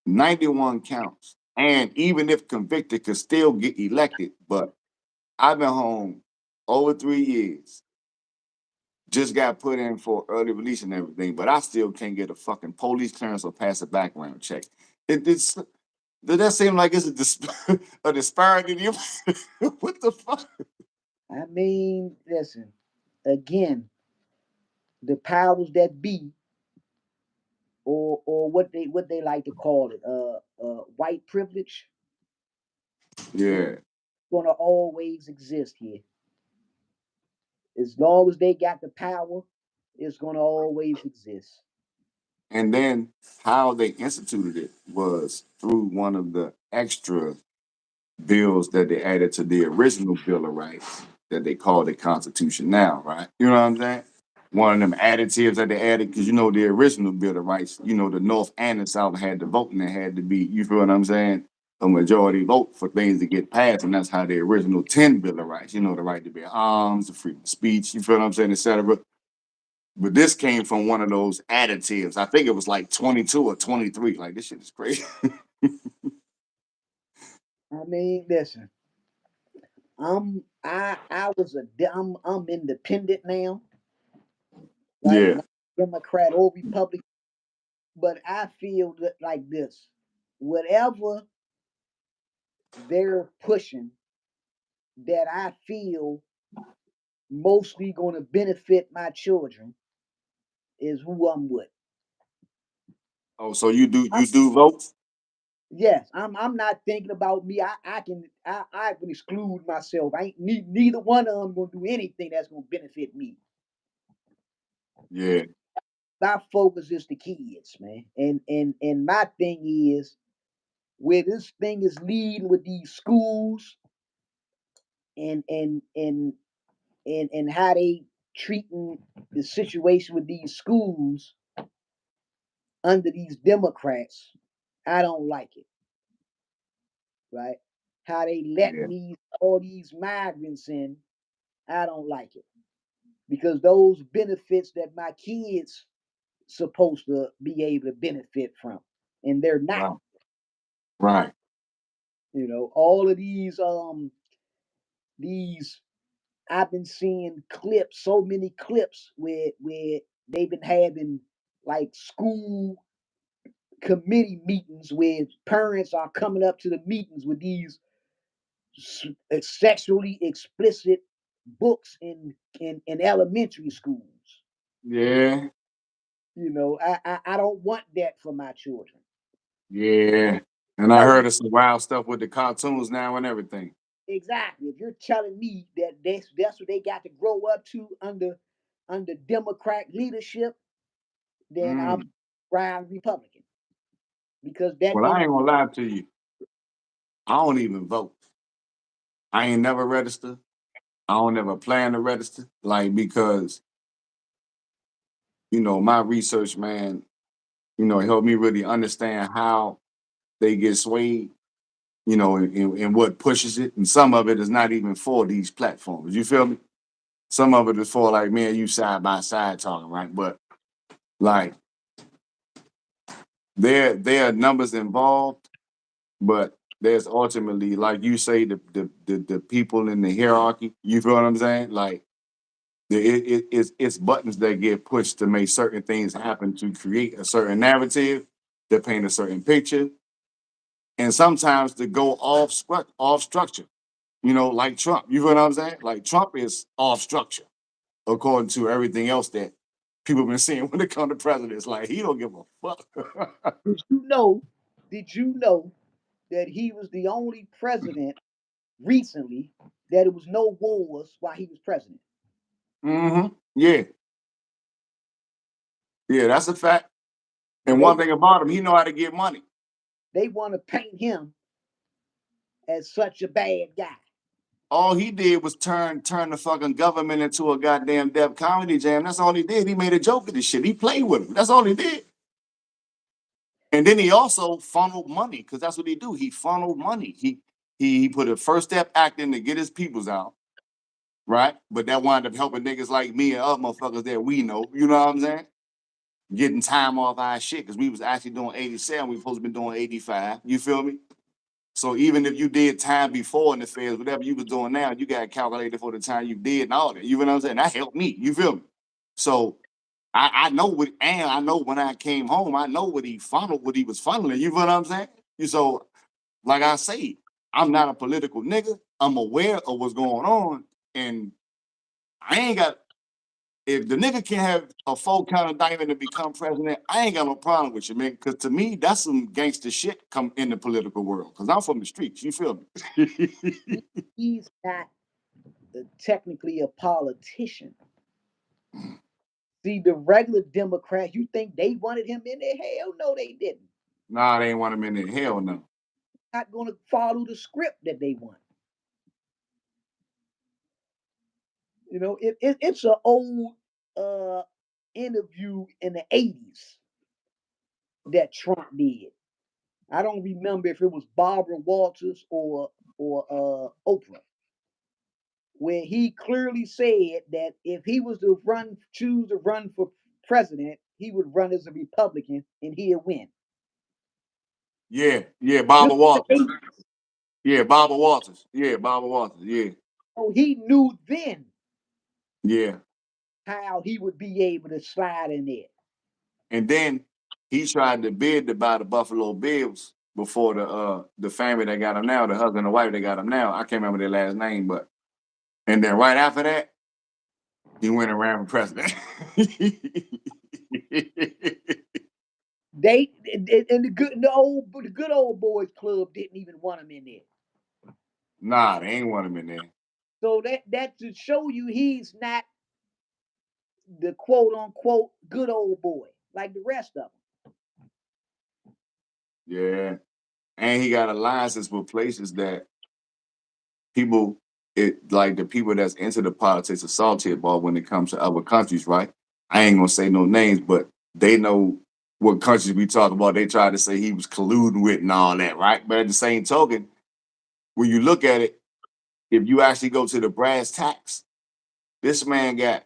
91 counts, and even if convicted, could still get elected. But I've been home over 3 years. Just got put in for early release and everything, but I still can't get a fucking police clearance or pass a background check. It's does that seem like it's a disparity? What the fuck? I mean, listen, again, the powers that be, or what they like to call it, white privilege, is Yeah, gonna always exist here. As long as they got the power, it's gonna always exist. and then how they instituted it was through one of the extra bills that they added to the original Bill of Rights that they call the Constitution now, right? You know what I'm saying? One of them additives that they added, because the original Bill of Rights, the North and the South had to vote, and it had to be, you feel what I'm saying? A majority vote for things to get passed, and that's how the original 10 Bill of Rights, the right to bear arms, the freedom of speech, you feel what I'm saying, etc. But this came from one of those additives. I think it was like 22 or 23. Like, this shit is crazy. I mean, listen, I'm independent now, right? Yeah. Not Democrat or Republican, but I feel like this: whatever they're pushing, that I feel mostly going to benefit my children, is who I'm with. Oh, so you do vote? Yes, I'm not thinking about me. I can exclude myself. I ain't neither one of them gonna do anything that's gonna benefit me. Yeah. My focus is the kids, man. And my thing is where this thing is leading with these schools and and and and how they treating the situation with these schools under these Democrats. I don't like it, right? How they letting Yeah. these all these migrants in. I don't like it because those benefits that my kids supposed to be able to benefit from, and they're not. Right. Right. All of these I've been seeing clips, so many clips where they've been having like school committee meetings where parents are coming up to the meetings with these sexually explicit books in elementary schools. Yeah. I don't want that for my children. Yeah. And I heard of some wild stuff with the cartoons now and everything. Exactly. If you're telling me that that's what they got to grow up to under Democrat leadership, then I'm Mm. Brown Republican because that Well, I ain't ain't gonna lie to you. I don't even vote. I ain't never registered. I don't ever plan to register. Like, because, my research, man, it helped me really understand how they get swayed. and what pushes it, and some of it is not even for these platforms. You feel me? Some of it is for like me and you side by side talking, right? But like there are numbers involved, but there's ultimately, like you say, the people in the hierarchy. You feel what I'm saying? Like it's buttons that get pushed to make certain things happen to create a certain narrative, to paint a certain picture, and sometimes to go off structure. Like Trump. You feel what I'm saying? Like Trump is off structure according to everything else that people have been seeing when it comes to presidents. Like he don't give a fuck. Did you know? Did you know that he was the only president recently that it was no wars while he was president? Yeah, yeah, that's a fact. And And one thing about him, he know how to get money. they want to paint him as such a bad guy. All he did was turn the fucking government into a goddamn Def Comedy Jam. That's all he did. He made a joke of this shit. He played with him. That's all he did. And then he also funneled money, because that's what he do. He funneled money. He put a First Step Act in to get his peoples out, right? But that wound up helping niggas like me and other motherfuckers that we know. You know what I'm saying? Getting time off our shit, because we was actually doing 87. We supposed to be doing 85. You feel me? So even if you did time before in the feds, whatever you was doing now, you got calculated for the time you did and all that. You know what I'm saying? That helped me. You feel me? So I know what, and I know when I came home, I know what he funneled, what he was funneling. You feel what I'm saying? So, like I say, I'm not a political nigga. I'm aware of what's going on, and I ain't got. If the nigga can have a full count of diamond to become president, I ain't got no problem with you, man. Because to me, that's some gangster shit come in the political world. Because I'm from the streets. You feel me? He's not technically a politician. See, the regular Democrats, you think they wanted him in there? Hell no, they didn't. Nah, they ain't want him in there. Hell no. Not going to follow the script that they want. It's an old uh, interview in the 80s that Trump did. I don't remember if it was Barbara Walters or Oprah, where he clearly said that if he was to choose to run for president, he would run as a Republican and he'd win. Yeah, This Barbara was the Walters. 80s. Yeah, Barbara Walters. Yeah, Barbara Walters. Yeah, So he knew then yeah. how he would be able to slide in there. And then he tried to bid to buy the Buffalo Bills before the family that got him now, the husband and wife that got him now. I can't remember their last name, but and then right after that, he went and ran for president. They and the good old boys club didn't even want him in there. Nah, they ain't want him in there. So that to show you he's not the quote unquote good old boy like the rest of them. Yeah. And he got alliances with places that people, it like the people that's into the politics of salty about when it comes to other countries, right? I ain't gonna say no names, but they know what countries we talk about. They try to say he was colluding with and all that, right? But at the same token, when you look at it, if you actually go to the brass tacks, this man got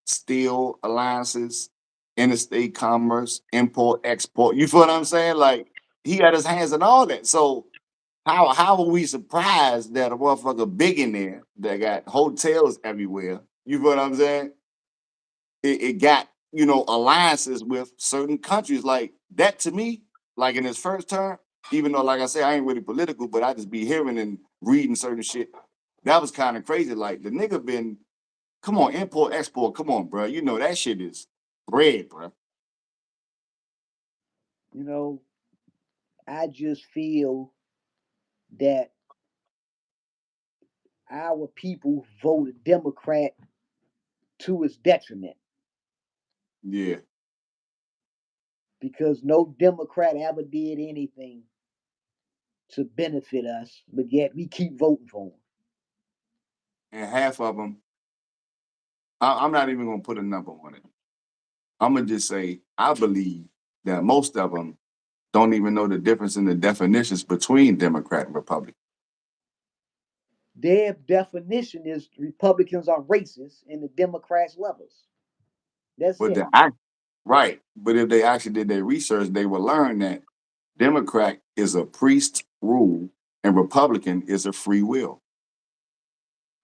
steel alliances, interstate commerce, import, export. You feel what I'm saying? Like he had his hands in all that. So how are we surprised that a motherfucker billionaire that got hotels everywhere, you feel what I'm saying? It got, alliances with certain countries like that to me, like in his first term, even though, like I say, I ain't really political, but I just be hearing and reading certain shit. That was kind of crazy. Like the nigga been, come on, import, export, come on, bro. You know that shit is bread, bro. You know, I just feel that our people voted Democrat to its detriment Yeah. because no Democrat ever did anything to benefit us, but yet we keep voting for them. And half of them, I'm not even gonna put a number on it. I'm gonna just say I believe that most of them don't even know the difference in the definitions between Democrat and Republican. Their definition is Republicans are racist and the Democrats lovers. That's But it. the act right. But if they actually did their research, they would learn that Democrat is a priest rule and Republican is a free will.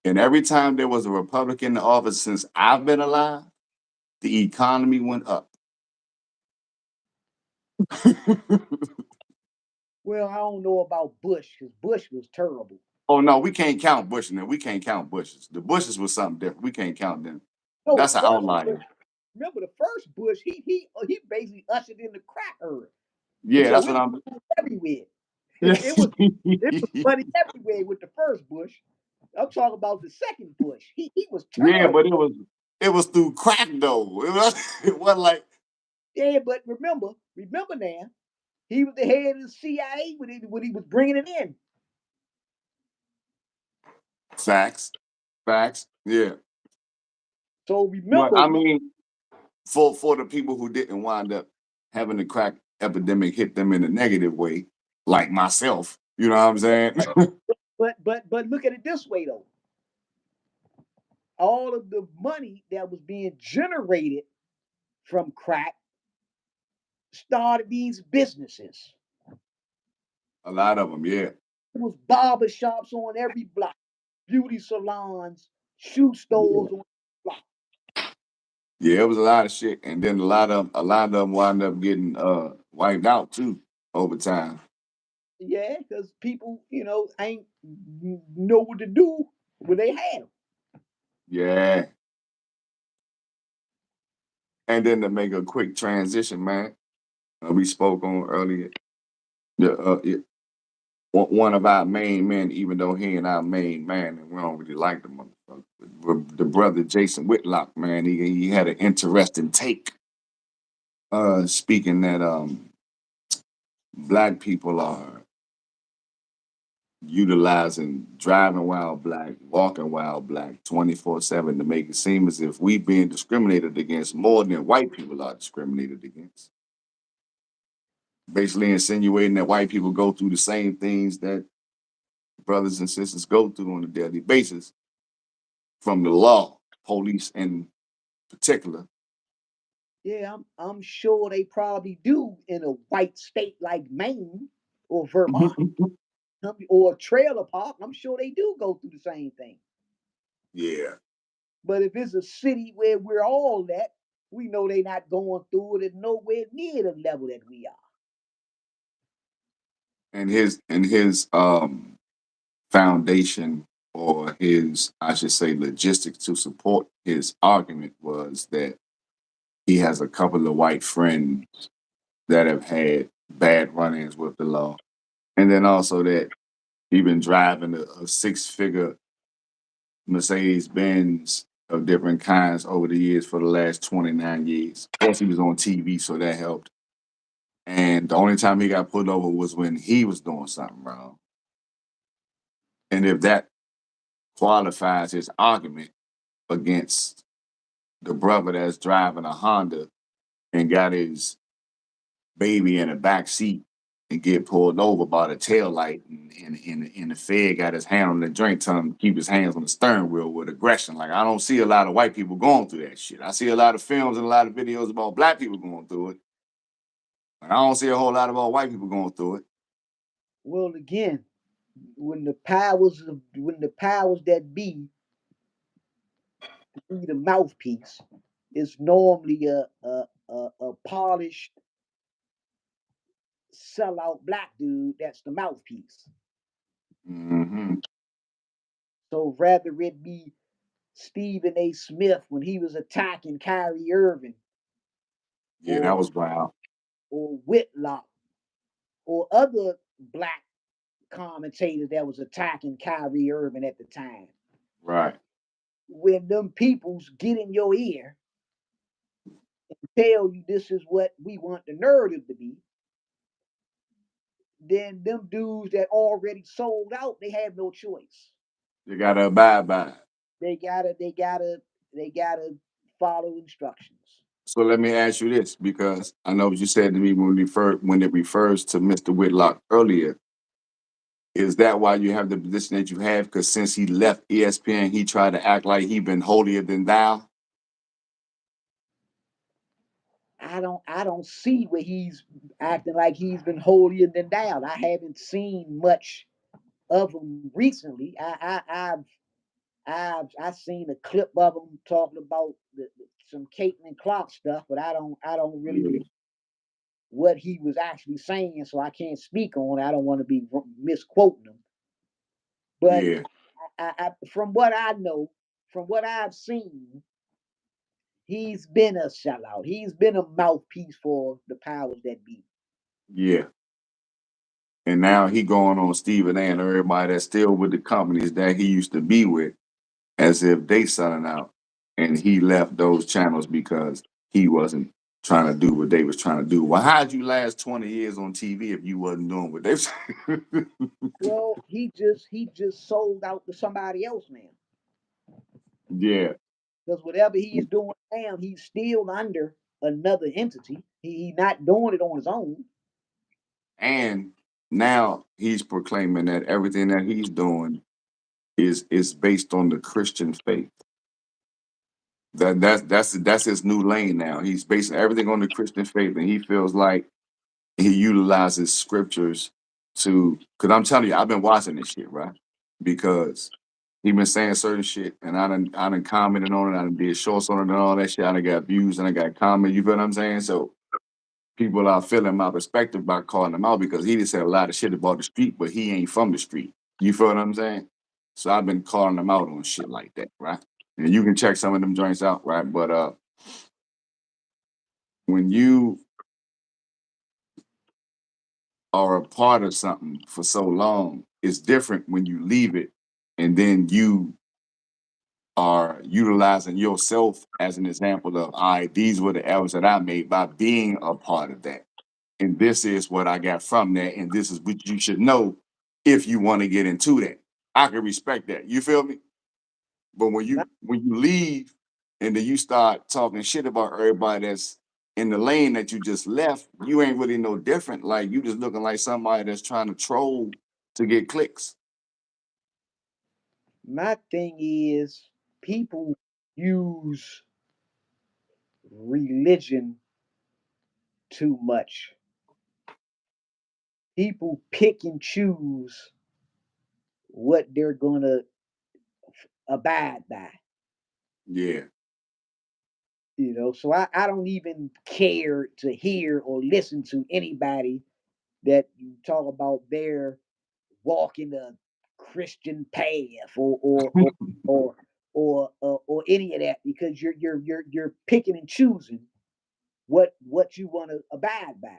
And every time there was a Republican in the office since I've been alive, the economy went up. Well, I don't know about Bush because Bush was terrible. Oh no, we can't count Bush in there. We can't count Bushes. The Bushes was something different. We can't count them. No, the That's an first Bush. outlier. Remember the first Bush? He basically ushered in the crack era. Yeah, So that's it what was I'm. everywhere. It was money everywhere with the first Bush. I'm talking about the second Bush. He was Yeah, but terrible. it was through crack though. It wasn't like Yeah, but remember now, he was the head of the CIA when he was bringing it in. facts, facts. Yeah, So but remember, I mean, for the people who didn't wind up having the crack epidemic hit them in a negative way, like myself. You know what I'm saying? but look at it this way though. All of the money that was being generated from crack started these businesses. A lot of them, yeah. It was barber shops on every block, beauty salons, shoe stores on every block. Yeah, it was a lot of shit, and then a lot of them wound up getting wiped out too over time. Yeah, because people, ain't know what to do when they had them. Yeah, and then to make a quick transition, man, we spoke on earlier. Yeah, one of our main men, even though he ain't our main man, and we don't really like the motherfucker, the brother Jason Whitlock, man, he had an interesting take, speaking that black people are utilizing driving while black, walking while black, 24/7 to make it seem as if we being discriminated against more than white people are discriminated against. Basically insinuating that white people go through the same things that brothers and sisters go through on a daily basis from the law, police in particular. Yeah, I'm sure they probably do in a white state like Maine or Vermont or a trailer park. I'm sure they do go through the same thing. Yeah. But if it's a city where we're all at, we know they're not going through it at nowhere near the level that we are. And his foundation, or his, I should say, logistics to support his argument was that he has a couple of white friends that have had bad run-ins with the law, and then also that he been driving a six-figure Mercedes Benz of different kinds over the years for the last 29 years. Of course, he was on TV, so that helped. And the only time he got pulled over was when he was doing something wrong. And if that qualifies his argument against the brother that's driving a Honda and got his baby in the back seat and get pulled over by the tail light, and the Fed got his hand on the drink, telling him to keep his hands on the steering wheel with aggression. Like, I don't see a lot of white people going through that shit. I see a lot of films and a lot of videos about black people going through it. Like, I don't see a whole lot about white people going through it. Well, again, when the powers that be the mouthpiece, it's normally a polished sellout black dude that's the mouthpiece. Hmm. So rather it be Stephen A. Smith when he was attacking Kyrie Irving, Yeah, that or was wild. Whitlock, or other black commentators that was attacking Kyrie Irving at the time. Right. When them peoples get in your ear, tell you this is what we want the narrative to be, then them dudes that already sold out, they have no choice. You gotta abide by it. They gotta follow instructions. So let me ask you this, because I know what you said to me when it refers to Mr. Whitlock earlier. Is that why you have the position that you have? Because since he left ESPN, he tried to act like he been holier than thou. I don't see where he's acting like he's been holier than thou. I haven't seen much of him recently. I seen a clip of him talking about some Caitlin Clark stuff, but I don't really Yeah, remember what he was actually saying, so I can't speak on it. I don't want to be misquoting him. But yeah, from what I know, from what I've seen, he's been a sellout. He's been a mouthpiece for the powers that be. yeah. And now he going on Stephen A. and everybody that's still with the companies that he used to be with, as if they selling out, and he left those channels because he wasn't trying to do what they was trying to do. Well, how'd you last 20 years on TV if you wasn't doing what they was? Well, he just sold out to somebody else now. Yeah, Because whatever he's doing now, he's still under another entity. He's not doing it on his own. and now he's proclaiming that everything that he's doing is based on the Christian faith. That's his new lane now. He's basing everything on the Christian faith, and he feels like he utilizes scriptures to. Because I'm telling you, I've been watching this shit, right? Because he been saying certain shit, and I done commented on it. I done did shorts on it and all that shit. I done got views and I got comments. You feel what I'm saying? So people are feeling my perspective by calling him out because he just said a lot of shit about the street, but he ain't from the street. You feel what I'm saying? So I've been calling him out on shit like that, right? And you can check some of them joints out, right? But when you are a part of something for so long, it's different when you leave it and then you are utilizing yourself as an example of, all right, these were the errors that I made by being a part of that. And this is what I got from that. And this is what you should know if you want to get into that. I can respect that. You feel me? But when you leave and then you start talking shit about everybody that's in the lane that you just left, you ain't really no different. Like you just looking like somebody that's trying to troll to get clicks. My thing is, people use religion too much. People pick and choose what they're going to abide by. Yeah, So I don't even care to hear or listen to anybody that you talk about their walking the Christian path or or any of that, because you're picking and choosing what you want to abide by,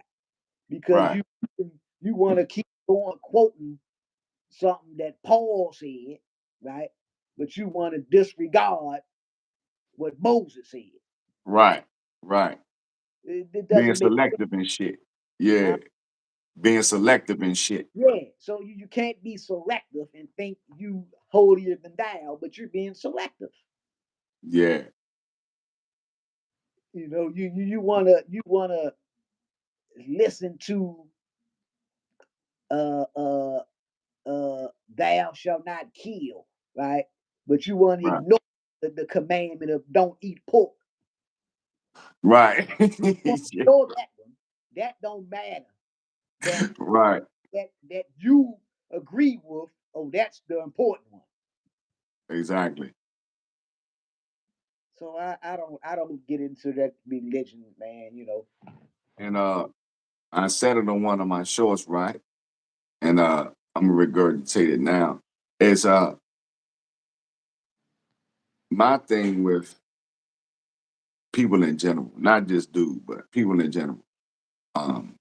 because right, you want to keep going quoting something that Paul said, right? But you want to disregard what Moses said. right, right. It Being doesn't make selective and shit. sense. Yeah, being selective and shit. Yeah, so you can't be selective and think you holier than thou, but you're being selective. Yeah, You wanna listen to uh uh thou shalt not kill, right? But you want to right, ignore the commandment of don't eat pork. right, You want yeah, to ignore that one. That don't matter. But right. that you agree with, oh, that's the important one. Exactly. So I don't get into that religion, man. And I said it on one of my shorts, right? And I'm gonna regurgitate it now. Is my thing with people in general, not just dude, but people in general, um,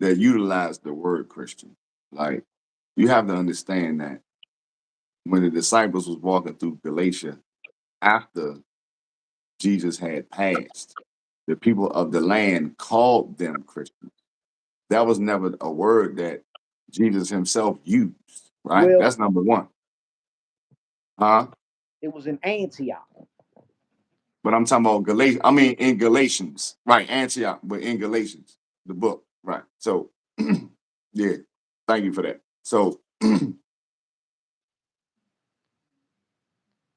that utilize the word Christian. Like you have to understand that when the disciples was walking through Galatia after Jesus had passed, the people of the land called them Christians. That was never a word that Jesus himself used, right? Well, That's number one. Huh? it was in Antioch. But I'm talking about Galatians. I mean, in Galatians, right? Antioch, but in Galatians, the book, right? So, yeah, thank you for that. So,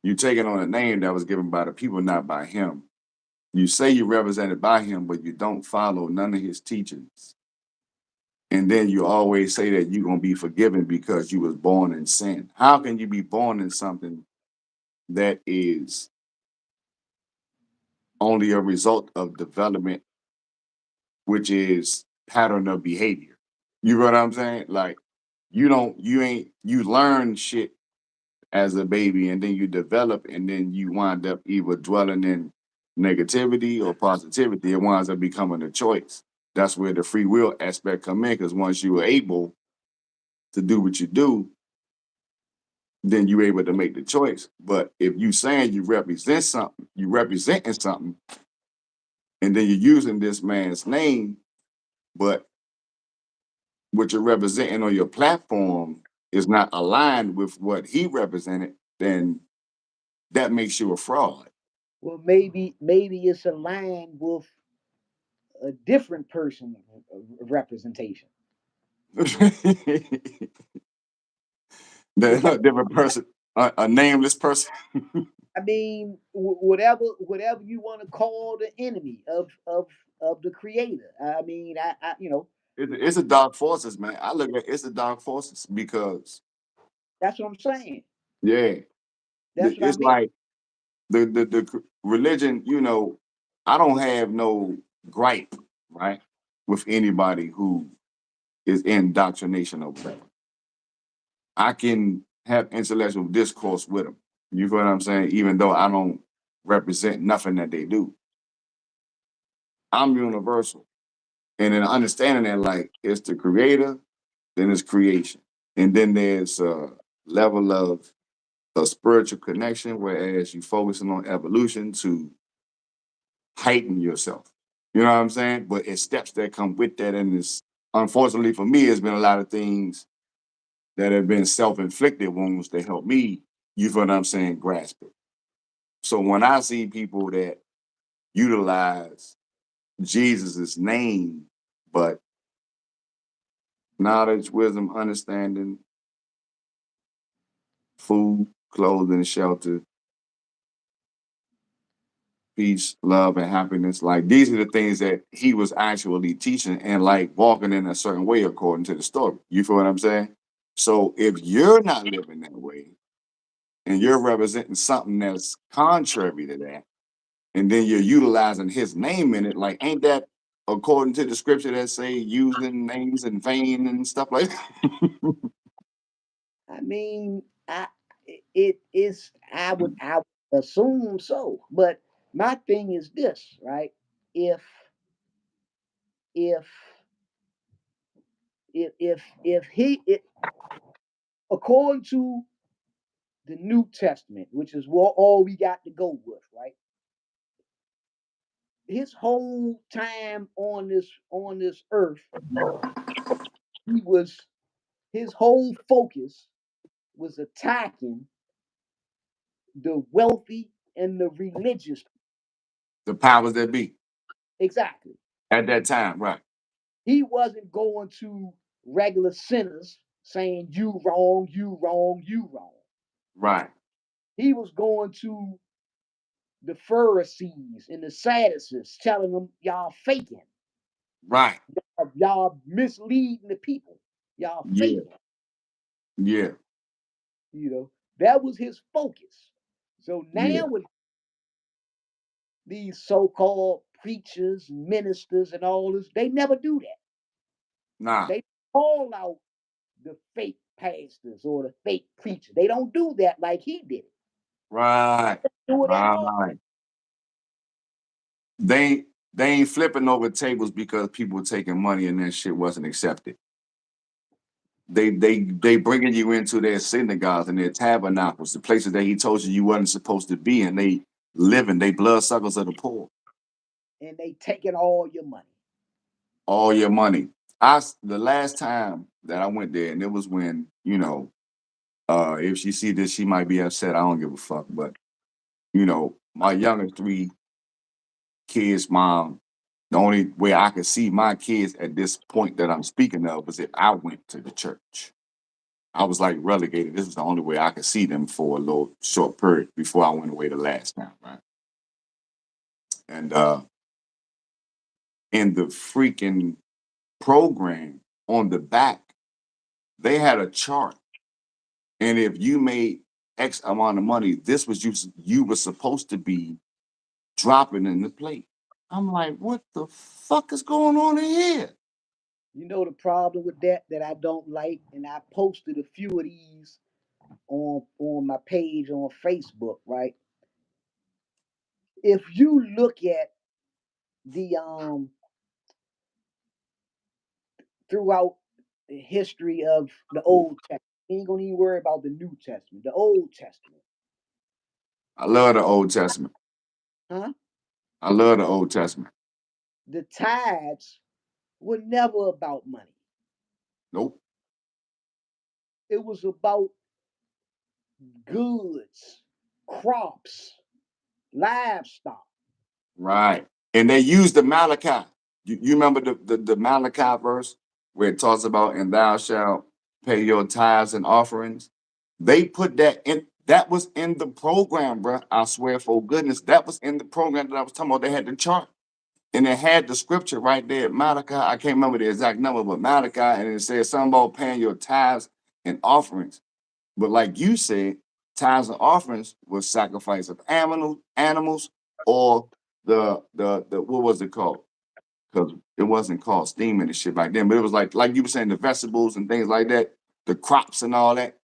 you taking on a name that was given by the people, not by him. You say you're represented by him, but you don't follow none of his teachings. And then you always say that you're gonna be forgiven because you was born in sin. How can you be born in something that is only a result of development, which is pattern of behavior? You know what I'm saying? Like you learn shit as a baby and then you develop and then you wind up either dwelling in negativity or positivity. It winds up becoming a choice. That's where the free will aspect come in, because once you are able to do what you do, then you're able to make the choice. But if you saying you represent something, you representing something, and then you're using this man's name, but what you're representing on your platform is not aligned with what he represented, then that makes you a fraud. Well, maybe it's aligned with a different person representation. The different person, a nameless person. I mean, whatever you want to call the enemy of the creator. I mean, I It's a dark forces, man. I look at it's the dark forces because that's what I'm saying. yeah, That's what I it's mean. like the religion. I don't have no gripe, right, with anybody who is indoctrination or whatever. I can have intellectual discourse with them. You feel what I'm saying? Even though I don't represent nothing that they do, I'm universal. And then understanding that, like, it's the creator, then it's creation. And then there's a level of a spiritual connection, whereas you focusing on evolution to heighten yourself. You know what I'm saying? But it's steps that come with that. And it's, unfortunately for me, it's been a lot of things that have been self-inflicted wounds that help me, you feel what I'm saying, grasp it. So when I see people that utilize Jesus's name, but knowledge, wisdom, understanding, food, clothing, shelter, peace, love, and happiness. Like these are the things that he was actually teaching and like walking in a certain way according to the story. You feel what I'm saying? So if you're not living that way and you're representing something that's contrary to that, and then you're utilizing his name in it, like ain't that according to the scripture that say using names in vain and stuff like that? I mean, it is. I would assume so. But my thing is this, right? If if if he it, according to the New Testament, which is what all we got to go with, right? His whole time on this earth, he was his whole focus was attacking the wealthy and the religious. The powers that be Exactly. at that time, right? He wasn't going to regular sinners saying you wrong, you wrong, you wrong. Right, He was going to the Pharisees and the Sadducees, telling them y'all faking, right. y'all misleading the people, y'all Yeah, faking. yeah, That was his focus. So yeah. now with these so-called preachers, ministers, and all this, they never do that. Nah. They call out the fake pastors or the fake preacher. They don't do that like he did it. Right, Do it at all. right. They ain't flipping over tables because people were taking money and that shit wasn't accepted. They bringing you into their synagogues and their tabernacles, the places that he told you wasn't supposed to be, and they living, they bloodsuckers of the poor. And they taking all your money. All your money. The last time that I went there, and it was when, if she see this, she might be upset. I don't give a fuck. But, my younger three kids' mom, the only way I could see my kids at this point that I'm speaking of was if I went to the church. I was like relegated. This was the only way I could see them for a little short period before I went away the last time, right? And in the freaking program on the back, they had a chart. And if you made X amount of money, this was you were supposed to be dropping in the plate. I'm like, what the fuck is going on in here? You know the problem with that I don't like, and I posted a few of these on my page on Facebook, right? If you look at the throughout the history of the Old Testament, you ain't gonna even worry about the New Testament, the Old Testament, I love the Old Testament. huh? I love the Old Testament. The tithes were never about money. Nope. It was about goods, crops, livestock. Right. And they used the Malachi. You remember the Malachi verse where it talks about, and thou shalt pay your tithes and offerings? They put that in, that was in the program, bro. I swear for goodness, that was in the program that I was talking about. They had the chart. And it had the scripture right there, Malachi. I can't remember the exact number, but Malachi, and it says something about paying your tithes and offerings. But like you said, tithes and offerings was sacrifice of animals, or the what was it called? Because it wasn't called steaming and shit back then, but it was like you were saying, the vegetables and things like that, the crops and all that.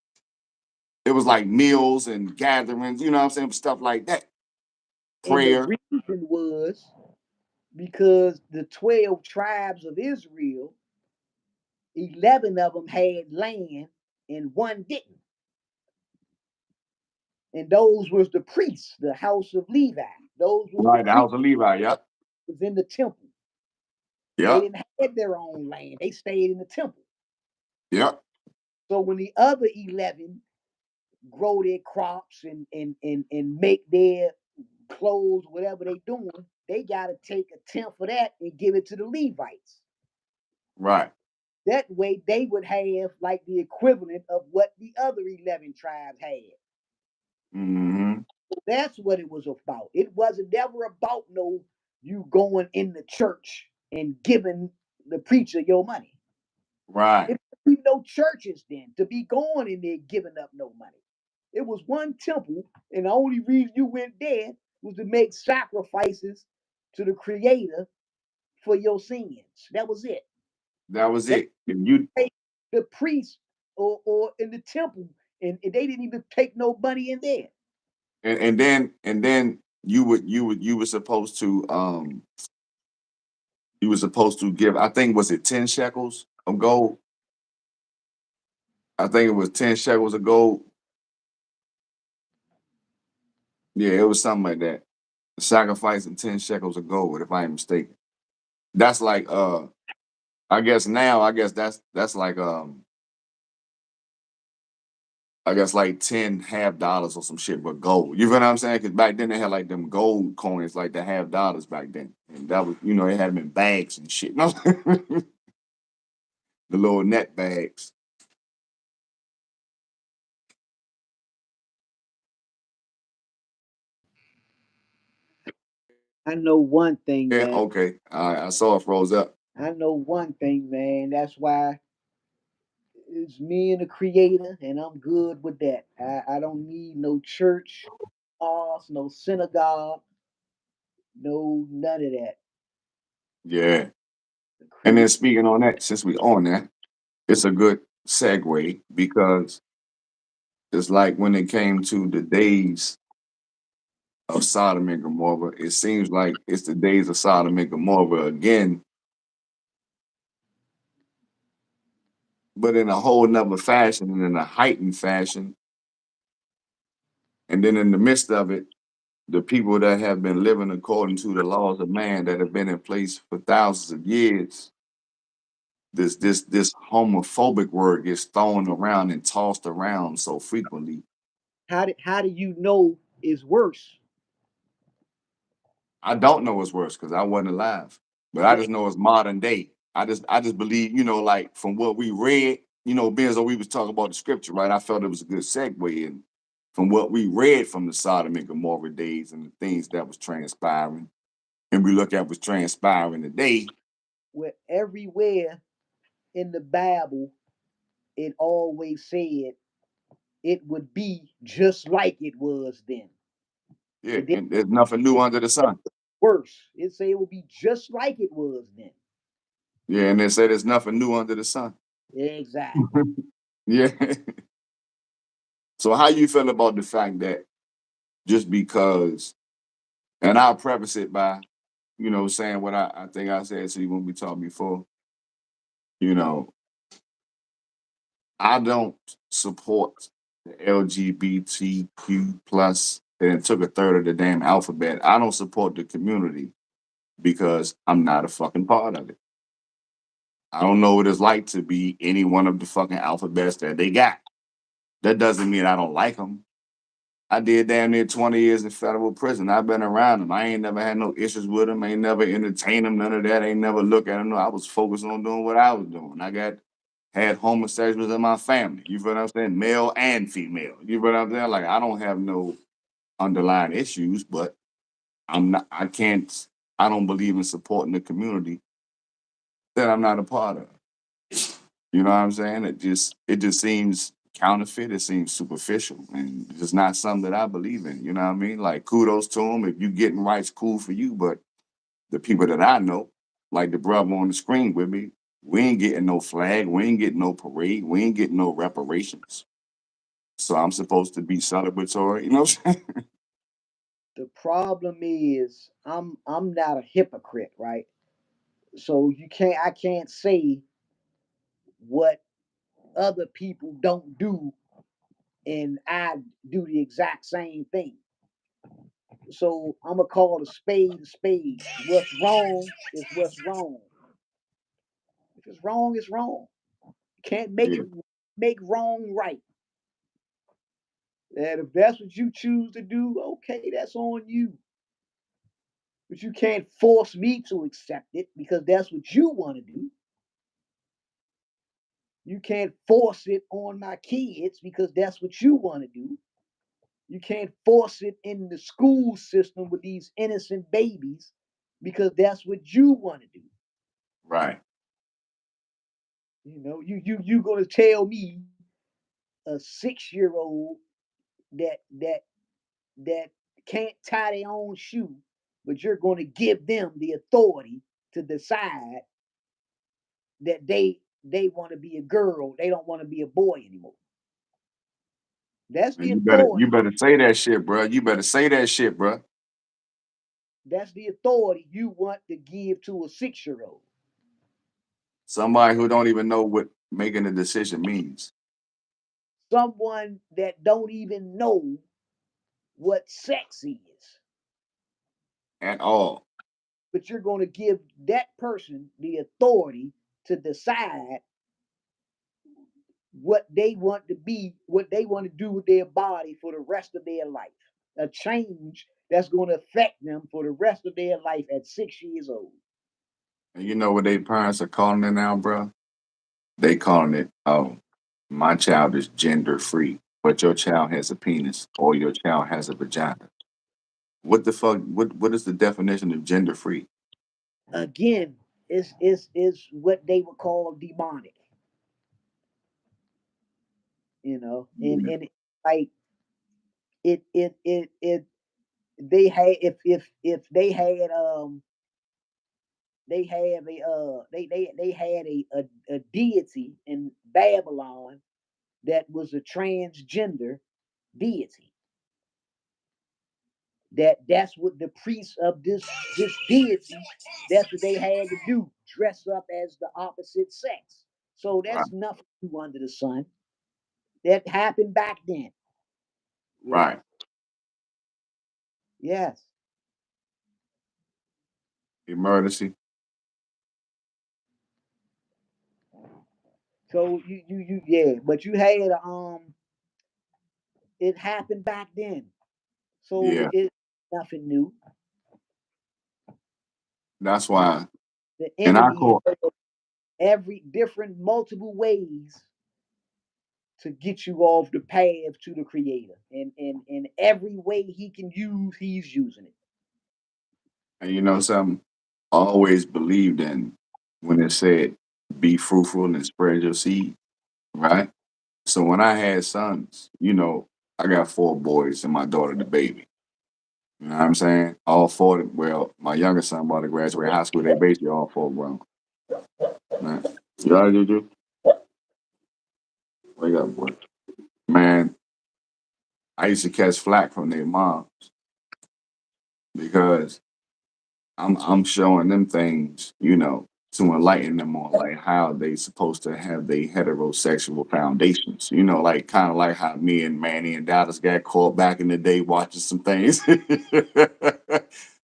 It was like meals and gatherings, you know what I'm saying? Stuff like that. And the Prayer. reason was because the 12 tribes of Israel, 11 of them had land and one didn't. And those was the priests, the house of Levi. Those was the Right, the priests house of Levi. Yep. was in the temple. They Yep. didn't have their own land. They stayed in the temple. Yep. So when the other 11 grow their crops and make their clothes, whatever they doing, they got to take a tenth of that and give it to the Levites. Right. That way they would have like the equivalent of what the other 11 tribes had. Mm-hmm. That's what it was about. It wasn't never about no you going in the church and giving the preacher your money. Right. It wasn't no churches then to be going in there giving up no money. It was one temple, and the only reason you went there was to make sacrifices to the Creator for your sins. That was it. That was They it. And you paid the priest or in the temple, and they didn't even take no money in there. and then you were supposed to give, I think, was it 10 shekels of gold? I think it was 10 shekels of gold. Yeah, it was something like that. Sacrificing 10 shekels of gold, if I ain't mistaken. That's like I guess now, that's like I guess like 10 half dollars or some shit, but gold. You know what I'm saying? Because back then they had like them gold coins, like the half dollars back then. And that was, they had them in bags and shit. No? The little net bags. I know one thing, Yeah, man. okay. I saw it froze up. I know one thing, man. That's why it's me and the Creator, and I'm good with that. I don't need no church, no synagogue, no none of that. Yeah. The And then Creator. speaking on that, since we on that, it's a good segue because it's like when it came to the days of Sodom and Gomorrah, it seems like it's the days of Sodom and Gomorrah again, but in a whole nother fashion and in a heightened fashion. And then in the midst of it, the people that have been living according to the laws of man that have been in place for thousands of years, this homophobic word gets thrown around and tossed around so frequently. How do you know is worse? I don't know what's worse because I wasn't alive, but I Yeah, just know it's modern day. I just believe, like from what we read, being as though we was talking about the scripture, right? I felt it was a good segue, and from what we read from the Sodom and Gomorrah days and the things that was transpiring, and we look at what's transpiring today. where everywhere in the Bible it always said it would be just like it was then. Yeah, It didn't and there's nothing new under the sun. worse. It said it would be just like it was then. Yeah, and they say there's nothing new under the sun. Exactly. Yeah. So how you feel about the fact that just because, and I'll preface it by, saying what I think I said to you when we talked before, you know, I don't support the LGBTQ plus, and it took a third of the damn alphabet. I don't support the community because I'm not a fucking part of it. I don't know what it's like to be any one of the fucking alphabets that they got. That doesn't mean I don't like them. I did damn near 20 years in federal prison. I've been around them. I ain't never had no issues with them. I ain't never entertained them, none of that. I ain't never look at them. No, I was focused on doing what I was doing. Had homosexuals in my family. You feel what I'm saying? Male and female. You feel what I'm saying? Like I don't have no underlying issues, but I'm not. I can't. I don't believe in supporting the community that I'm not a part of. You know what I'm saying? It just seems counterfeit. It seems superficial, and it's not something that I believe in. You know what I mean? Like kudos to them if you getting rights, cool for you. But the people that I know, like the brother on the screen with me, we ain't getting no flag. We ain't getting no parade. We ain't getting no reparations. So I'm supposed to be celebratory. You know what I'm saying? The problem is I'm not a hypocrite, right? So I can't say what other people don't do and I do the exact same thing. So I'm gonna call a spade a spade. What's wrong is what's wrong. If it's wrong, it's wrong. You can't Yeah. make wrong right. And if that's what you choose to do, okay, that's on you. But you can't force me to accept it because that's what you want to do. You can't force it on my kids because that's what you want to do. You can't force it in the school system with these innocent babies because that's what you want to do. Right. You gonna tell me a 6 year old that that can't tie their own shoe, but you're going to give them the authority to decide that they want to be a girl, they don't want to be a boy anymore. That's And the you authority. better say that shit, bro. You better say that shit, bro. That's the authority you want to give to a 6 year old. Somebody who don't even know what making a decision means Someone that don't even know what sex is, at all. but you're going to give that person the authority to decide what they want to be, what they want to do with their body for the rest of their life. A change that's going to affect them for the rest of their life at 6 years old. And you know what they parents are calling it now, bro? They calling it, oh, my child is gender free, but your child has a penis or your child has a vagina. What the fuck? What is the definition of gender free? Again, is what they would call demonic, Yeah. and like it they had if they have a they had a deity in Babylon that was a transgender deity. That's what the priests of this deity, that's what they had to do, dress up as the opposite sex. So Right, that's nothing new under the sun. That happened back then. You right. know. Yes. Emergency. So you yeah, but you had it happened back then. So Yeah. it's nothing new. That's why The in our enemy court, knows every different multiple ways to get you off the path to the creator. And every way he can use, he's using it. and you know something, I always believed in when it said, "Be fruitful and spread your seed." Right. So when I had sons, I got four boys and my daughter the baby. You know what I'm saying? All four. Well, my youngest son about to graduate high school. They basically all four grown. Right? Yeah, you wake up, boy. Man, I used to catch flack from their moms because I'm showing them things, to enlighten them on like how they supposed to have their heterosexual foundations. Like kind of like how me and Manny and Dallas got caught back in the day watching some things.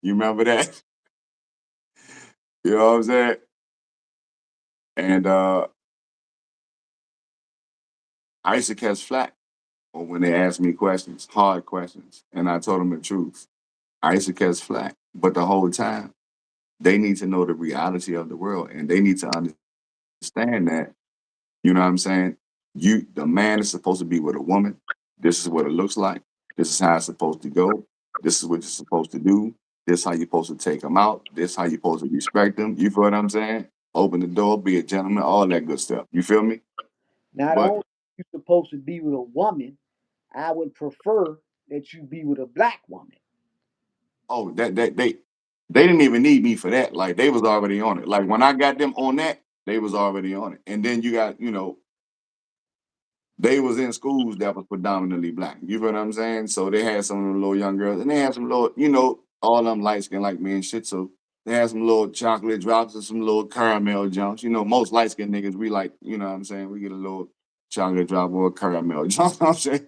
You remember that? You know what I'm saying? And I used to catch flack or when they asked me questions, hard questions, and I told them the truth. I used to catch flack, but the whole time they need to know the reality of the world, and they need to understand that. You know what I'm saying? The man is supposed to be with a woman. This is what it looks like. This is how it's supposed to go. This is what you're supposed to do. This is how you're supposed to take them out. This is how you're supposed to respect them. You feel what I'm saying? Open the door, be a gentleman, all that good stuff. You feel me? Not But only are you supposed to be with a woman, I would prefer that you be with a black woman. oh, that they didn't even need me for that. Like they was already on it. Like when I got them on that, they was already on it. And then you got, they was in schools that was predominantly black. You feel what I'm saying? So they had some of the little young girls, and they had some little, all them light skin like me and shit. So they had some little chocolate drops and some little caramel jumps. Most light skinned niggas, we like, what I'm saying? We get a little chocolate drop or a caramel jump. You know what I'm saying?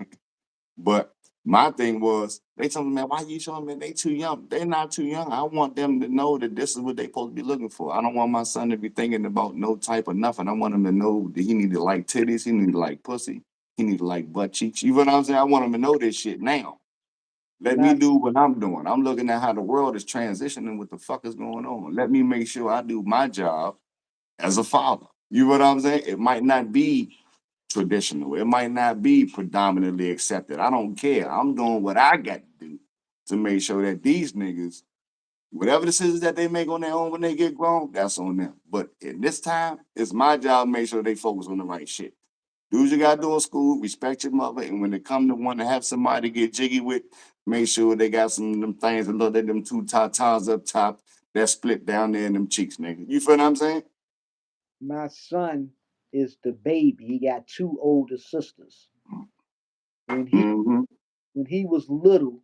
But my thing was, they told me, man, why you showing me they too young? They're not too young. I want them to know that this is what they supposed to be looking for. I don't want my son to be thinking about no type of nothing. I want him to know that he need to like titties, he need to like pussy, he need to like butt cheeks. You know what I'm saying? I want him to know this shit now. Let me My do what I'm doing. I'm looking at how the world is transitioning, what the fuck is going on. Let me make sure I do my job as a father. You know what I'm saying? It might not be traditional. It might not be predominantly accepted. I don't care. I'm doing what I got to do to make sure that these niggas, whatever decisions that they make on their own when they get grown, that's on them. But in this time, it's my job to make sure they focus on the right shit. Do what you gotta do in school, respect your mother, and when they come to want to have somebody to get jiggy with, make sure they got some of them things and look at them two tatas up top that split down there in them cheeks, nigga. You feel what I'm saying? my son is the baby. He got two older sisters. When he Mm-hmm. when he was little,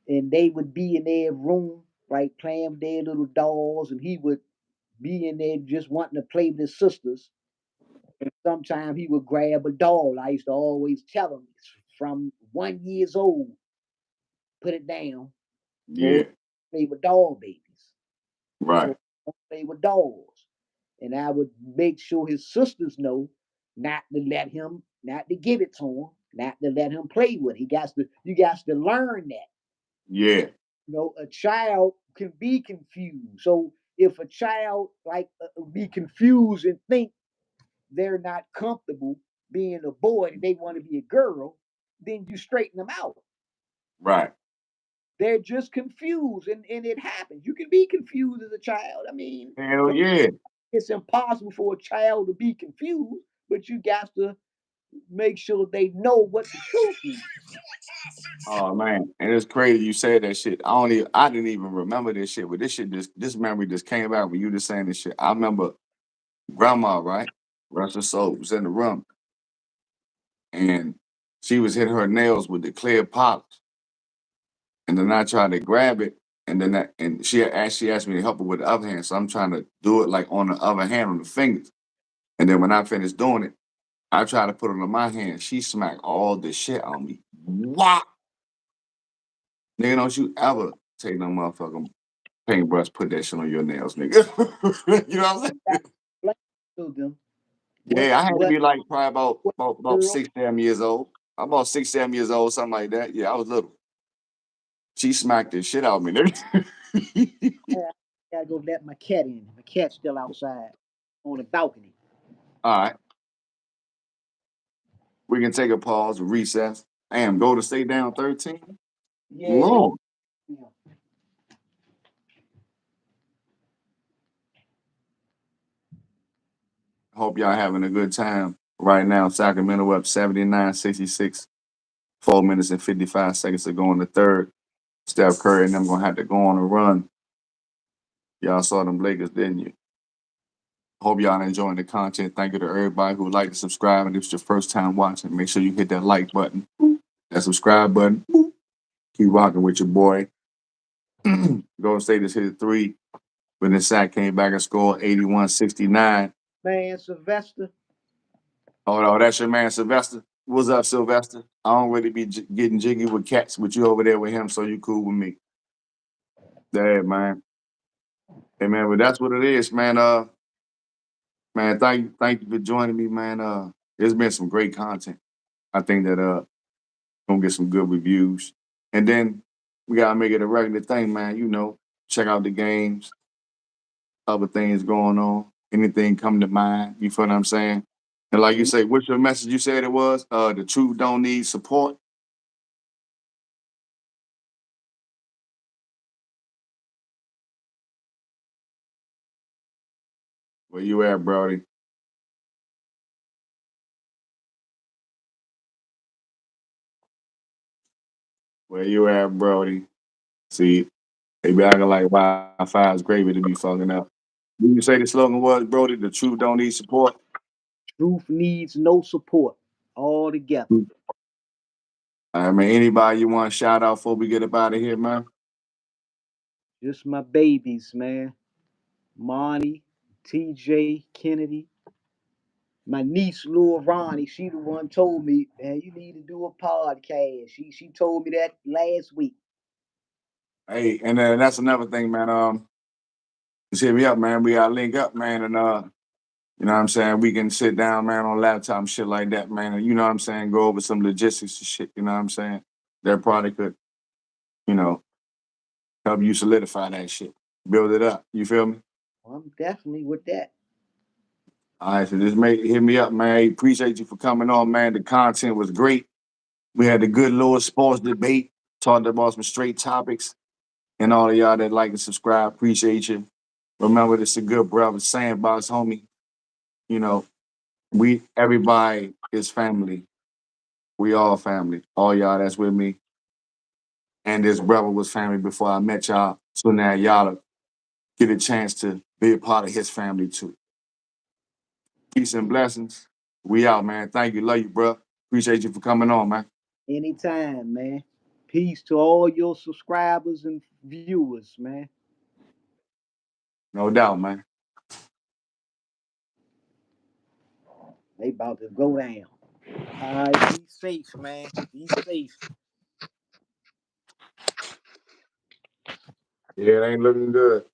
and they would be in their room, right, playing with their little dolls, and he would be in there just wanting to play with his sisters. And sometimes he would grab a doll. I used to always tell him from 1 years old, put it down, go Yeah, play with doll babies. right. So don't play with dolls. And I would make sure his sisters know not to give it to him, not to let him play with it. You got to learn that. Yeah, A child can be confused. So if a child be confused and think they're not comfortable being a boy and they want to be a girl, then you straighten them out. right. They're just confused, and it happens. You can be confused as a child. I mean, Hell don't, yeah. it's impossible for a child to be confused, but you got to make sure they know what the truth is. Oh man, and it's crazy you said that shit. I didn't even remember this shit, but this memory just came back when you just saying this shit. I remember grandma, right? Rest her soul was in the room and she was hitting her nails with the clear polish. And then I tried to grab it and she asked me to help her with the other hand. So I'm trying to do it like on the other hand on the fingers. And then when I finished doing it, I tried to put it on my hand. She smacked all the shit on me. What? Nigga, don't you ever take no motherfucking paintbrush, put that shit on your nails, nigga. You know what I'm saying? You got to explain to them Yeah, I had to what be like probably what about girl 6, 7 years old. I'm about 6, 7 years old, something like that. Yeah, I was little. She smacked the shit out of me, nigga. Gotta go let my cat in. My cat's still outside on the balcony. All right. We can take a pause, a recess. Damn, go to stay down 13. Yeah, they. Lord. Yeah. Hope y'all having a good time right now. Sacramento up 79-66. 4 minutes and 55 seconds to go in the third. Steph Curry and them gonna have to go on a run. Y'all saw them Lakers, didn't you? Hope y'all enjoying the content. Thank you to everybody who would like to subscribe. And if it's your first time watching, make sure you hit that like button, that subscribe button. Keep rocking with your boy. Golden State just hit a three. When the sack came back and scored 81-69. Man, Sylvester. Oh, no, that's your man, Sylvester. What's up, Sylvester? I don't really be getting jiggy with cats, but you over there with him, so you cool with me. Yeah, man. Hey, man, but that's what it is, man. Man, thank you for joining me, man. It's been some great content. I think that gonna get some good reviews. And then we gotta make it a regular thing, man. You know, check out the games, other things going on, anything come to mind. You feel what I'm saying? And like you say, what's your message you said it was? The truth don't need support. Where you at, Brody? Where you at, Brody? See, they be acting like Wi-Fi is gravy to be fucking up. Did you say the slogan was, Brody, the truth don't need support? Truth needs no support. All together. I mean, anybody you want to shout out before we get up out of here, man? Just my babies, man. Monty, TJ, Kennedy. My niece, Lil Ronnie, she the one told me, man, you need to do a podcast. She told me that last week. Hey, and then that's another thing, man. Just hit me up, man. We gotta link up, man, and you know what I'm saying? We can sit down, man, on laptop and shit like that, man. And you know what I'm saying? Go over some logistics and shit, you know what I'm saying? That probably could, you know, help you solidify that shit. Build it up. You feel me? Well, I'm definitely with that. All right, so just hit me up, man. Hey, appreciate you for coming on, man. The content was great. We had a good little sports debate, talked about some straight topics. And all of y'all that like and subscribe, appreciate you. Remember, this is a good brother, sandbox homie. You know, everybody is family. We all family. All y'all that's with me. And this brother was family before I met y'all. So now y'all get a chance to be a part of his family too. Peace and blessings. We out, man. Thank you. Love you, bro. Appreciate you for coming on, man. Anytime, man. Peace to all your subscribers and viewers, man. No doubt, man. They about to go down. All right, be safe, man. Be safe. Yeah, it ain't looking good.